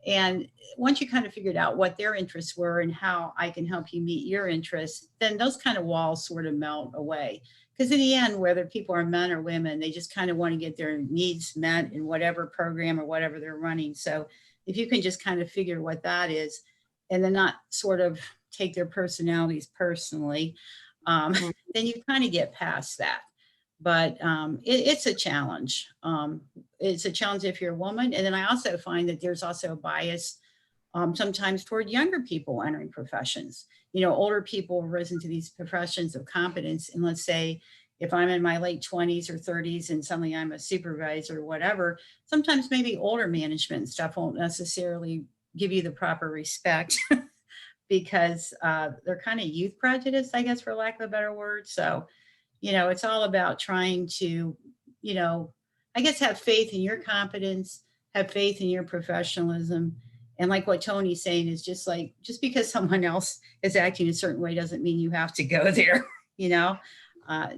And once you kind of figured out what their interests were and how I can help you meet your interests, then those kind of walls sort of melt away. Because in the end, whether people are men or women, they just kind of want to get their needs met in whatever program or whatever they're running. So if you can just kind of figure what that is, and then not sort of take their personalities personally, then you kind of get past that. But it's a challenge. It's a challenge if you're a woman. And then I also find that there's also a bias sometimes toward younger people entering professions. You know, older people have risen to these professions of competence. And let's say if I'm in my late 20s or 30s and suddenly I'm a supervisor or whatever, sometimes maybe older management stuff won't necessarily give you the proper respect because they're kind of youth prejudiced, I guess, for lack of a better word. So, you know, it's all about trying to, you know, I guess have faith in your competence, have faith in your professionalism. And like what Toni's saying is just like, just because someone else is acting a certain way doesn't mean you have to go there, you know.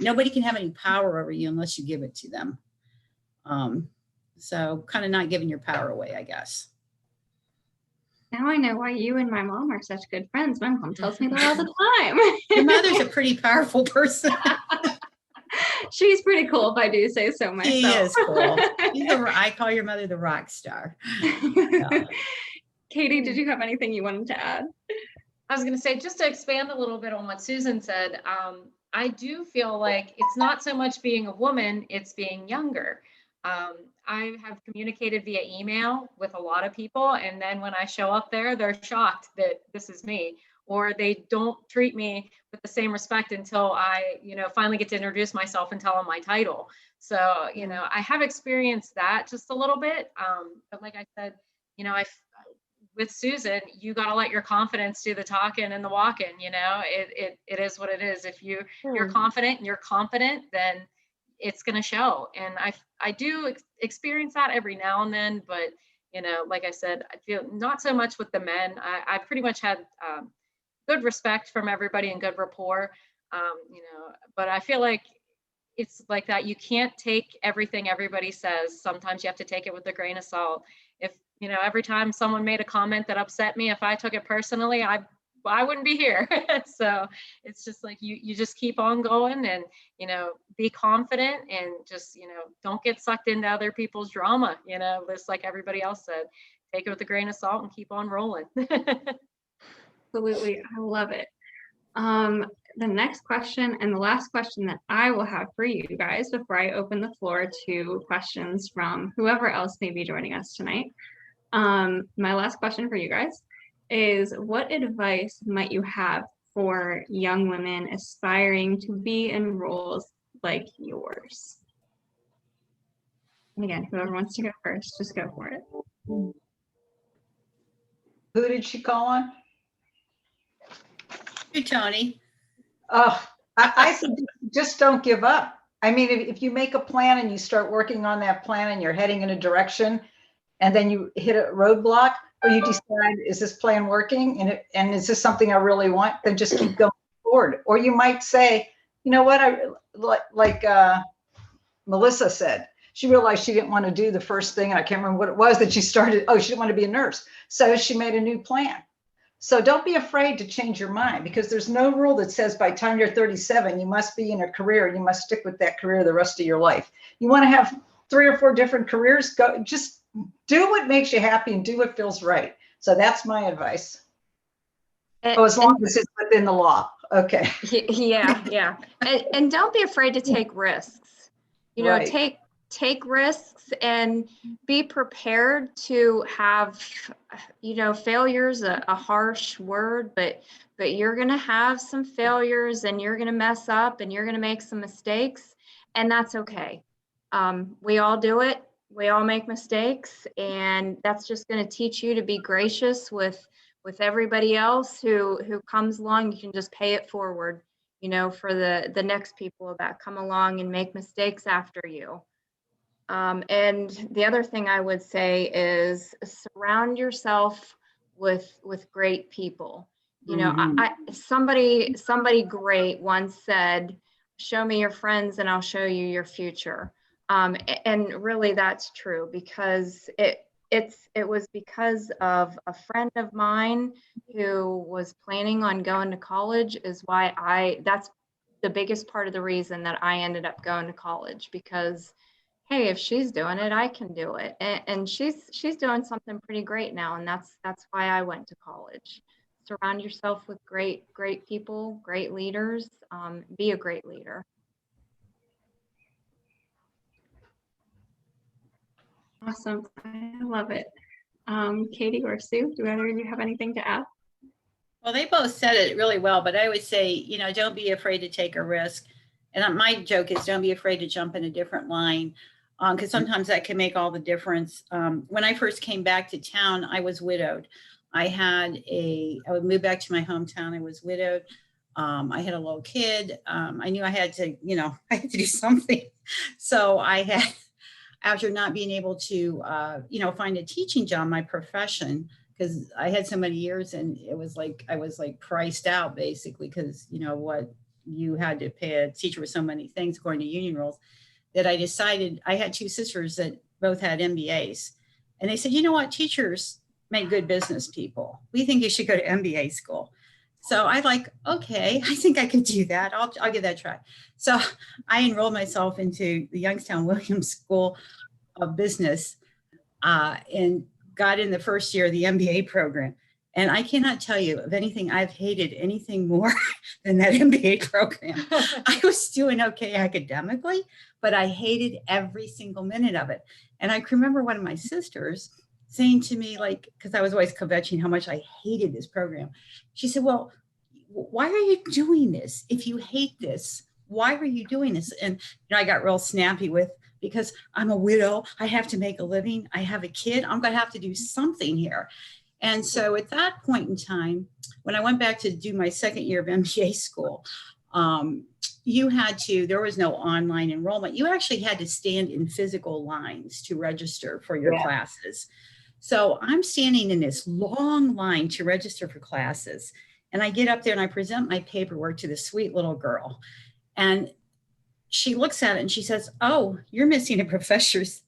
Nobody can have any power over you unless you give it to them. So kind of not giving your power away, I guess. Now I know why you and my mom are such good friends. My mom tells me that all the time. Your mother's a pretty powerful person. She's pretty cool, if I do say so myself. She is cool. I call your mother the rock star. Yeah. Katie, did you have anything you wanted to add? I was going to say, just to expand a little bit on what Susan said, I do feel like it's not so much being a woman, it's being younger. I have communicated via email with a lot of people, and then when I show up there, they're shocked that this is me, or they don't treat me with the same respect until I, you know, finally get to introduce myself and tell them my title. So, you know, I have experienced that just a little bit. But like I said, you know, with Susan, you got to let your confidence do the talking and the walking. You know, it is what it is. If you're confident and you're competent, then it's going to show. And I do experience that every now and then, but, you know, like I said, I feel not so much with the men. I pretty much had good respect from everybody and good rapport, you know, but I feel like it's like that. You can't take everything everybody says. Sometimes you have to take it with a grain of salt. If, you know, every time someone made a comment that upset me, if I took it personally, I wouldn't be here. So it's just like, you just keep on going and, you know, be confident and just, you know, don't get sucked into other people's drama, you know, just like everybody else said, take it with a grain of salt and keep on rolling. Absolutely. I love it. The next question and the last question that I will have for you guys before I open the floor to questions from whoever else may be joining us tonight. My last question for you guys is, what advice might you have for young women aspiring to be in roles like yours? And again, whoever wants to go first, just go for it. Who did she call on? You, Toni. Oh, I said, just don't give up. I mean, if you make a plan and you start working on that plan and you're heading in a direction, and then you hit a roadblock, or you decide, is this plan working? And is this something I really want? Then just keep going forward. Or you might say, you know what, like Melissa said, she realized she didn't want to do the first thing, and I can't remember what it was that she started. Oh, she didn't want to be a nurse. So she made a new plan. So don't be afraid to change your mind, because there's no rule that says by the time you're 37, you must be in a career. You must stick with that career the rest of your life. You want to have 3 or 4 different careers, go just do what makes you happy and do what feels right. So that's my advice. Oh, as long as it's within the law. Okay. Yeah. And don't be afraid to take risks. You know, Right. take risks and be prepared to have, you know, failures, a harsh word, but you're going to have some failures, and you're going to mess up, and you're going to make some mistakes, and that's okay. We all do it. We all make mistakes, and that's just going to teach you to be gracious with everybody else who comes along. You can just pay it forward, you know, for the next people that come along and make mistakes after you. And the other thing I would say is surround yourself with great people. You know, somebody great once said, "Show me your friends and I'll show you your future." And really that's true, because it was because of a friend of mine who was planning on going to college is why that's the biggest part of the reason that I ended up going to college, because hey, if she's doing it, I can do it. And she's doing something pretty great now. And that's why I went to college. Surround yourself with great people, great leaders. Be a great leader. Awesome. I love it. Katie or Sue, do either of you have anything to add? Well, they both said it really well, but I would say, you know, don't be afraid to take a risk. And my joke is, don't be afraid to jump in a different line, because sometimes that can make all the difference. When I first came back to town, I was widowed. I would move back to my hometown. I was widowed. I had a little kid. I knew I had to, you know, I had to do something. So I had, after not being able to, you know, find a teaching job, my profession, because I had so many years, and it was like, I was like priced out basically, because, you know, what you had to pay a teacher with so many things according to union rules, that I decided, I had 2 sisters that both had MBAs. And they said, you know what, teachers make good business people. We think you should go to MBA school. So I like, okay, I think I could do that. I'll give that a try. So I enrolled myself into the Youngstown Williams School of Business, and got in the first year of the MBA program. And I cannot tell you of anything I've hated anything more than that MBA program. I was doing okay academically, but I hated every single minute of it. And I can remember one of my sisters saying to me, like, because I was always kvetching how much I hated this program. She said, well, why are you doing this? If you hate this, why are you doing this? And, you know, I got real snappy with, because I'm a widow, I have to make a living. I have a kid, I'm going to have to do something here. And so at that point in time, when I went back to do my second year of MBA school, there was no online enrollment. You actually had to stand in physical lines to register for your classes. So I'm standing in this long line to register for classes. And I get up there and I present my paperwork to this sweet little girl. And she looks at it and she says, oh, you're missing a professor's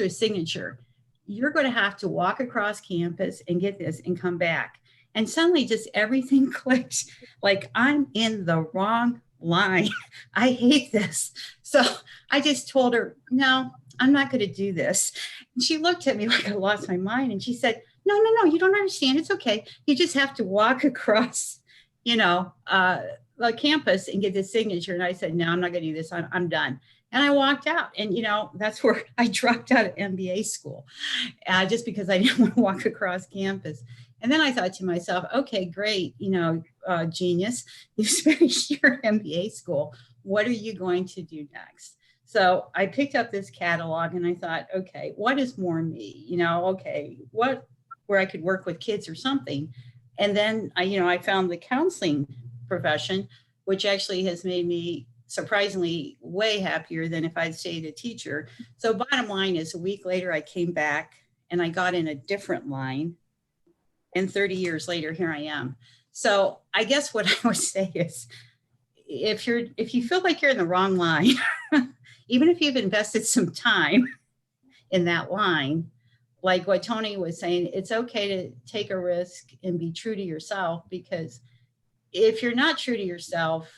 signature. You're going to have to walk across campus and get this and come back. And suddenly just everything clicked, like I'm in the wrong line. I hate this. So I just told her, no, I'm not going to do this. And she looked at me like I lost my mind. And she said, no, you don't understand. It's okay. You just have to walk across, the campus and get the signature. And I said, no, I'm not going to do this. I'm done. And I walked out. And, that's where I dropped out of MBA school, just because I didn't want to walk across campus. And then I thought to myself, okay, great, genius, you finished your MBA school. What are you going to do next? So I picked up this catalog and I thought, okay, what is more me? Where I could work with kids or something. And then I found the counseling profession, which actually has made me surprisingly way happier than if I'd stayed a teacher. So bottom line is, a week later, I came back and I got in a different line. And 30 years later, here I am. So I guess what I would say is, if you feel like you're in the wrong line, even if you've invested some time in that line, like what Toni was saying, it's okay to take a risk and be true to yourself, because if you're not true to yourself,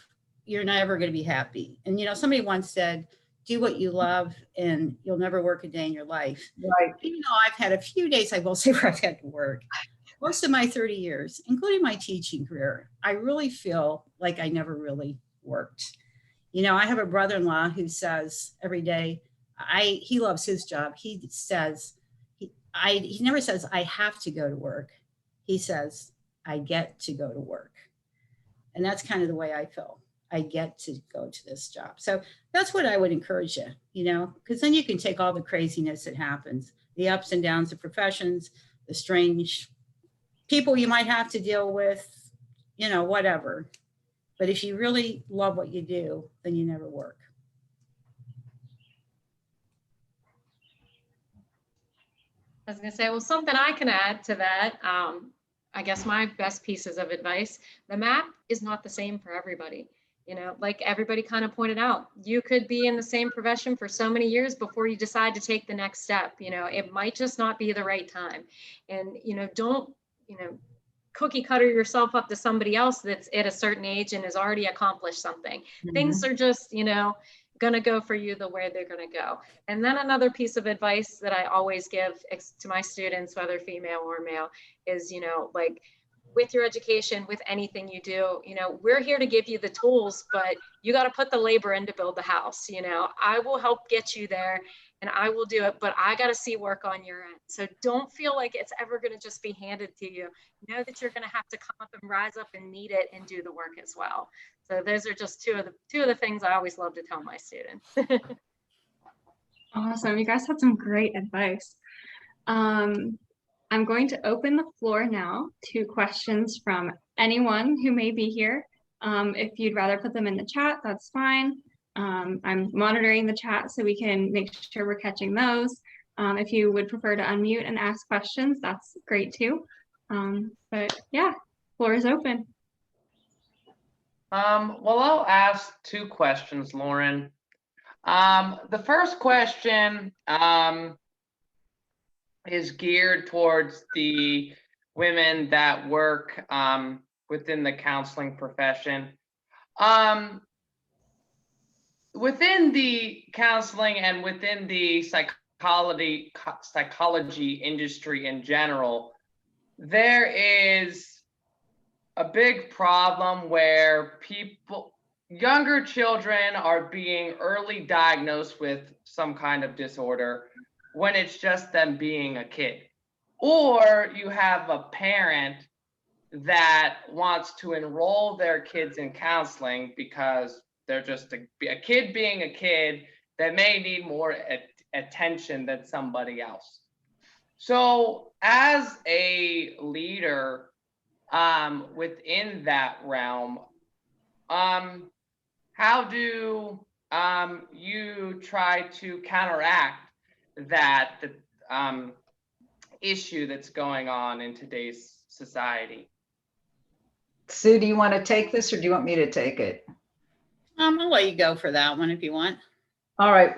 you're never going to be happy. And, somebody once said, do what you love and you'll never work a day in your life. Right. Even though I've had a few days, I will say, where I've had to work. Most of my 30 years, including my teaching career, I really feel like I never really worked. I have a brother-in-law who says every day, he loves his job. He says, he never says, I have to go to work. He says, I get to go to work. And that's kind of the way I feel. I get to go to this job. So that's what I would encourage you, because then you can take all the craziness that happens, the ups and downs of professions, the strange people you might have to deal with, whatever. But if you really love what you do, then you never work. I was going to say, well, something I can add to that, I guess my best pieces of advice, the map is not the same for everybody. Like everybody kind of pointed out, you could be in the same profession for so many years before you decide to take the next step. It might just not be the right time. And, don't, cookie cutter yourself up to somebody else that's at a certain age and has already accomplished something. Mm-hmm. Things are just, going to go for you the way they're going to go. And then another piece of advice that I always give to my students, whether female or male, is, like with your education, with anything you do, we're here to give you the tools, but you got to put the labor in to build the house. I will help get you there and I will do it, but I got to see work on your end. So don't feel like it's ever going to just be handed to you. Know that you're going to have to come up and rise up and meet it and do the work as well. So those are just two of the things I always love to tell my students. Awesome. You guys had some great advice. I'm going to open the floor now to questions from anyone who may be here. If you'd rather put them in the chat, that's fine. I'm monitoring the chat so we can make sure we're catching those. If you would prefer to unmute and ask questions, that's great too. But yeah, floor is open. Well, I'll ask two questions, Lauryn. The first question is geared towards the women that work within the counseling profession. Within the counseling and within the psychology industry in general, there is a big problem where younger children are being early diagnosed with some kind of disorder when it's just them being a kid. Or you have a parent that wants to enroll their kids in counseling because they're just a kid being a kid that may need more attention than somebody else. So as a leader within that realm, how do you try to counteract that issue that's going on in today's society? Sue, do you want to take this or do you want me to take it? I'll let you go for that one if you want. All right.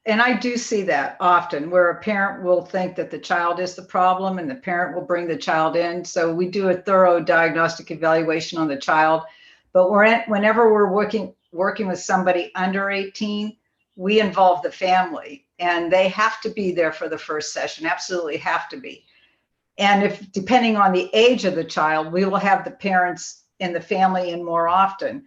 And I do see that often where a parent will think that the child is the problem and the parent will bring the child in. So we do a thorough diagnostic evaluation on the child. But whenever we're working with somebody under 18, we involve the family, and they have to be there for the first session, absolutely have to be. And if, depending on the age of the child, we will have the parents and the family in more often.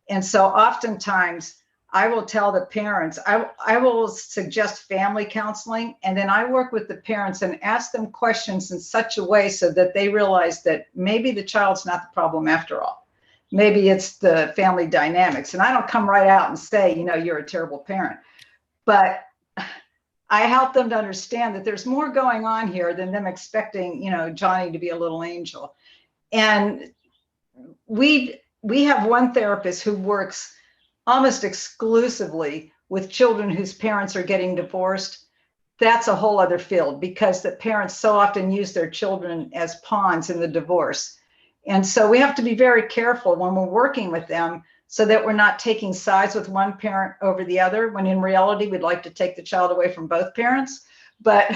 And so oftentimes I will tell the parents, I will suggest family counseling, and then I work with the parents and ask them questions in such a way so that they realize that maybe the child's not the problem after all. Maybe it's the family dynamics. And I don't come right out and say, you know, you're a terrible parent, but I help them to understand that there's more going on here than them expecting, you know, Johnny to be a little angel. And we have one therapist who works almost exclusively with children whose parents are getting divorced. That's a whole other field, because the parents so often use their children as pawns in the divorce. And so we have to be very careful when we're working with them so that we're not taking sides with one parent over the other, when in reality, we'd like to take the child away from both parents. But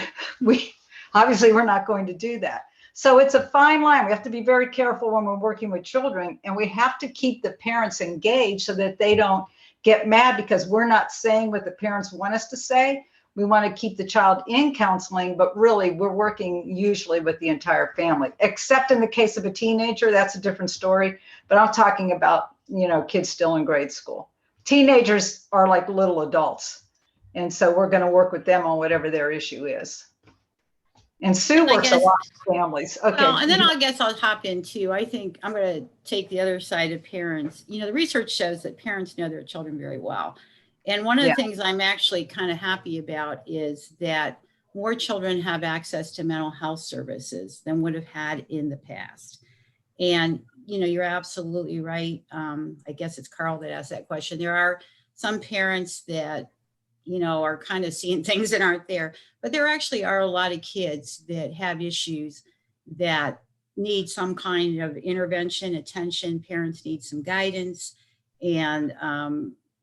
obviously we're not going to do that. So it's a fine line. We have to be very careful when we're working with children, and we have to keep the parents engaged so that they don't get mad because we're not saying what the parents want us to say. We want to keep the child in counseling, but really we're working usually with the entire family, except in the case of a teenager. That's a different story. But I'm talking about, you know, kids still in grade school. Teenagers are like little adults. And so we're going to work with them on whatever their issue is. And Sue works a lot with families. Okay. Well, and then I guess I'll hop in too. I think I'm going to take the other side of parents. You know, the research shows that parents know their children very well. And one of the things I'm actually kind of happy about is that more children have access to mental health services than would have had in the past. And, you know, you're absolutely right. I guess it's Carl that asked that question. There are some parents that, you know, are kind of seeing things that aren't there, but there actually are a lot of kids that have issues that need some kind of intervention, attention. Parents need some guidance. And,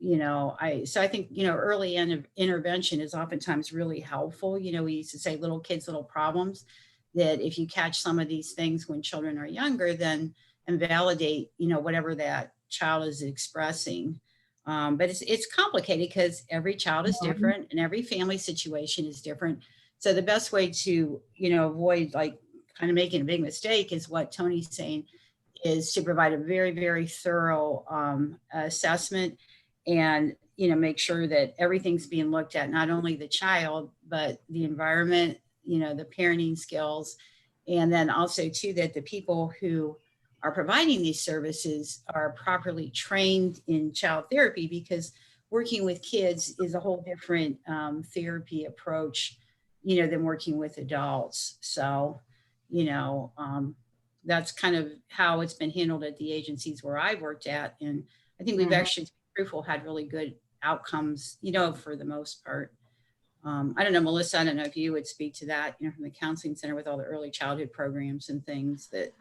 you know, I think, you know, early intervention is oftentimes really helpful. You know, we used to say little kids, little problems, that if you catch some of these things when children are younger, then invalidate, you know, whatever that child is expressing. But it's complicated because every child is different and every family situation is different. So the best way to, you know, avoid like kind of making a big mistake is what Tony's saying, is to provide a very, very thorough assessment, and, you know, make sure that everything's being looked at, not only the child, but the environment, you know, the parenting skills. And then also too, that the people who are providing these services are properly trained in child therapy, because working with kids is a whole different therapy approach, you know, than working with adults. So, you know, that's kind of how it's been handled at the agencies where I've worked at. And I think we've actually, to be truthful, had really good outcomes, you know, for the most part. I don't know, Melissa, I don't know if you would speak to that, you know, from the counseling center with all the early childhood programs and things that.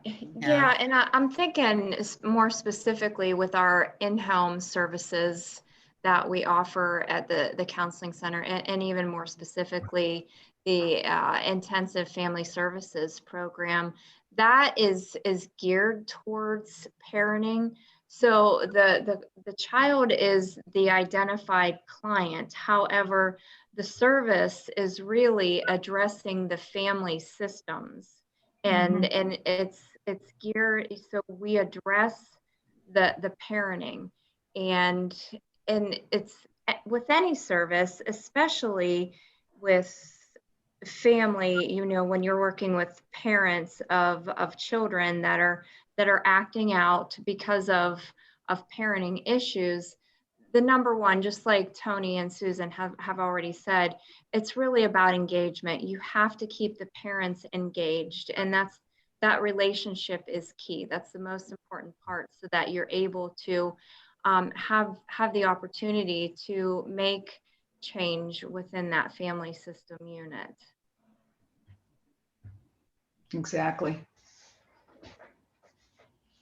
Yeah, and I'm thinking more specifically with our in-home services that we offer at the counseling center, and even more specifically, the intensive family services program that is geared towards parenting. So the child is the identified client. However, the service is really addressing the family systems, and it's geared, so we address the parenting, and it's with any service, especially with family, you know, when you're working with parents of children that are acting out because of parenting issues, the number one, just like Toni and Susan have already said, it's really about engagement. You have to keep the parents engaged, and that relationship is key. That's the most important part, so that you're able to have the opportunity to make change within that family system unit. Exactly.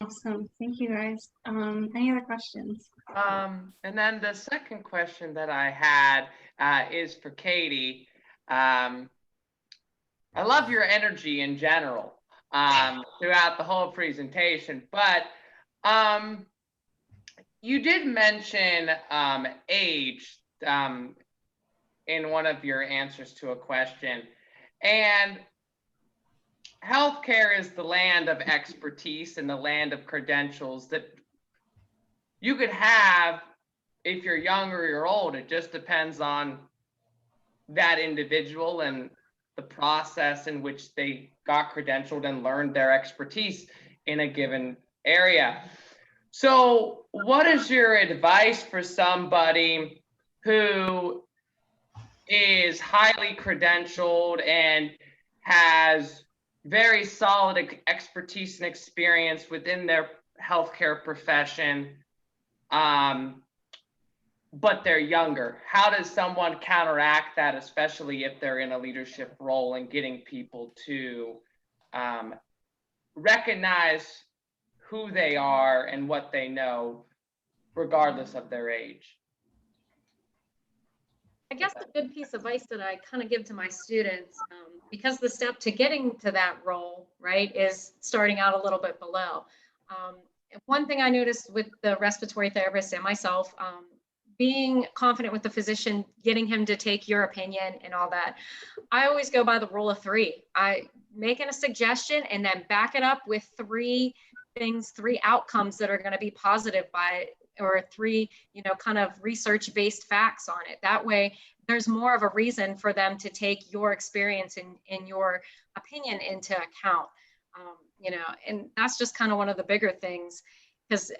Awesome. Thank you, guys. Any other questions? And then the second question that I had is for Katie. I love your energy in general throughout the whole presentation, but you did mention age in one of your answers to a question. And healthcare is the land of expertise and the land of credentials that you could have if you're young or you're old. It just depends on that individual and the process in which they got credentialed and learned their expertise in a given area. So what is your advice for somebody who is highly credentialed and has very solid expertise and experience within their healthcare profession, but they're younger? How does someone counteract that, especially if they're in a leadership role, and getting people to recognize who they are and what they know, regardless of their age? I guess the good piece of advice that I kind of give to my students, because the step to getting to that role, right, is starting out a little bit below. One thing I noticed with the respiratory therapist and myself, being confident with the physician, getting him to take your opinion and all that, I always go by the rule of three. I making a suggestion and then back it up with three things, three outcomes that are going to be positive by it, or three, kind of research-based facts on it. That way, there's more of a reason for them to take your experience and your opinion into account. And that's just kind of one of the bigger things, because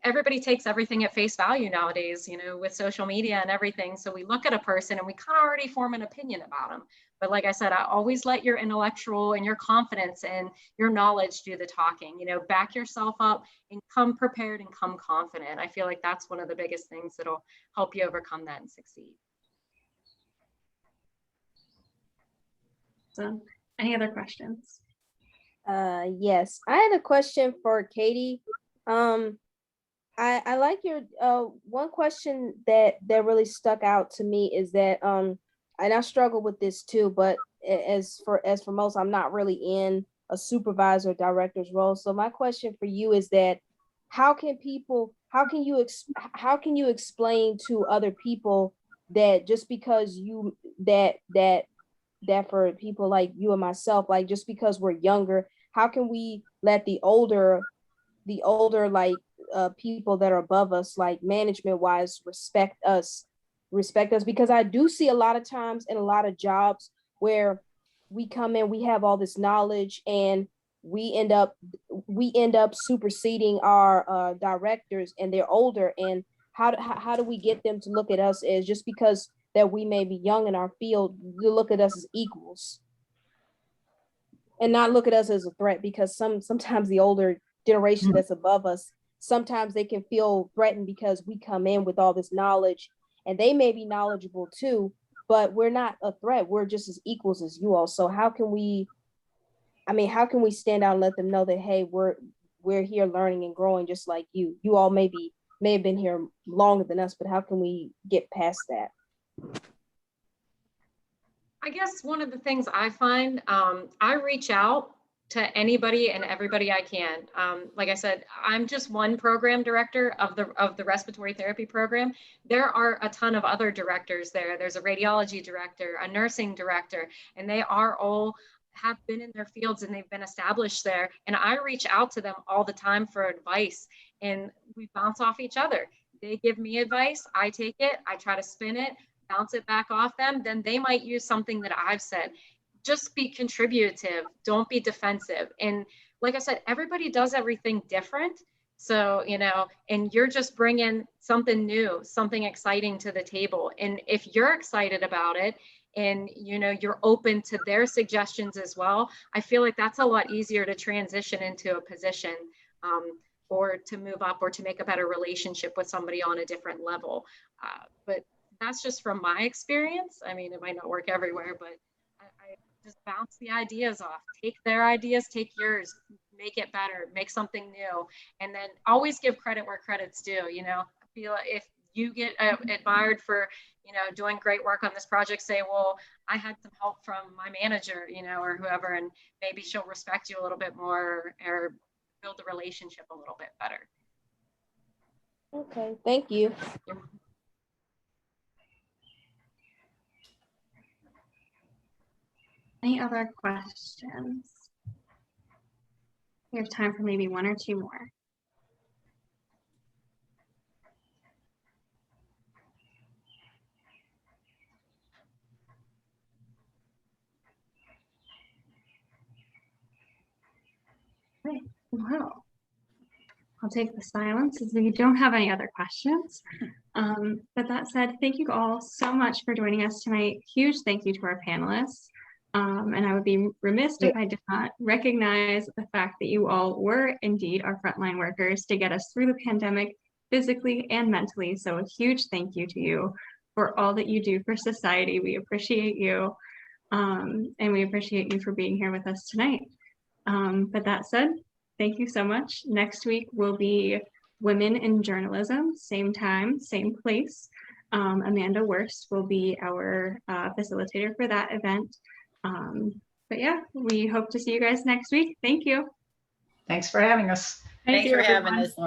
everybody takes everything at face value nowadays, with social media and everything. So we look at a person and we kind of already form an opinion about them. But like I said, I always let your intellectual and your confidence and your knowledge do the talking. Back yourself up and come prepared and come confident. I feel like that's one of the biggest things that'll help you overcome that and succeed. So, any other questions? Yes, I had a question for Katie. I like your one question that really stuck out to me is that and I struggle with this too, but as for most, I'm not really in a supervisor or director's role. So my question for you is that how can you explain to other people that just because that for people like you and myself, like just because we're younger, how can we let the older like people that are above us, like management wise, respect us, because I do see a lot of times in a lot of jobs where we come in, we have all this knowledge, and we end up superseding our directors, and they're older. And how do we get them to look at us as, just because that we may be young in our field, to look at us as equals and not look at us as a threat? Because sometimes the older generation that's above us, sometimes they can feel threatened because we come in with all this knowledge, and they may be knowledgeable too, but we're not a threat. We're just as equals as you all. So how can we stand out and let them know that, hey, we're here learning and growing just like you. You all may have been here longer than us, but how can we get past that? I guess one of the things I find, I reach out to anybody and everybody I can. Like I said, I'm just one program director of the respiratory therapy program. There are a ton of other directors there. There's a radiology director, a nursing director, and they are all have been in their fields and they've been established there. And I reach out to them all the time for advice, and we bounce off each other. They give me advice, I take it, I try to spin it, bounce it back off them, then they might use something that I've said. Just be contributive, don't be defensive. And like I said, everybody does everything different. So, and you're just bringing something new, something exciting to the table. And if you're excited about it and, you're open to their suggestions as well, I feel like that's a lot easier to transition into a position, or to move up, or to make a better relationship with somebody on a different level. But that's just from my experience. I mean, it might not work everywhere, but I just bounce the ideas off. Take their ideas, take yours, make it better, make something new, and then always give credit where credit's due. I feel like if you get admired for, doing great work on this project, say, well, I had some help from my manager, or whoever, and maybe she'll respect you a little bit more, or build the relationship a little bit better. Okay, thank you. Any other questions? We have time for maybe one or two more. Okay, well, I'll take the silence as we don't have any other questions. But that said, thank you all so much for joining us tonight. Huge thank you to our panelists. And I would be remiss if I did not recognize the fact that you all were indeed our frontline workers to get us through the pandemic physically and mentally. So a huge thank you to you for all that you do for society. We appreciate you. And we appreciate you for being here with us tonight. But that said, thank you so much. Next week will be Women in Journalism, same time, same place. Amanda Wurst will be our facilitator for that event. But yeah, we hope to see you guys next week. Thank you. Thanks for having us. Thank Thanks you, for having everyone. us, Lauren.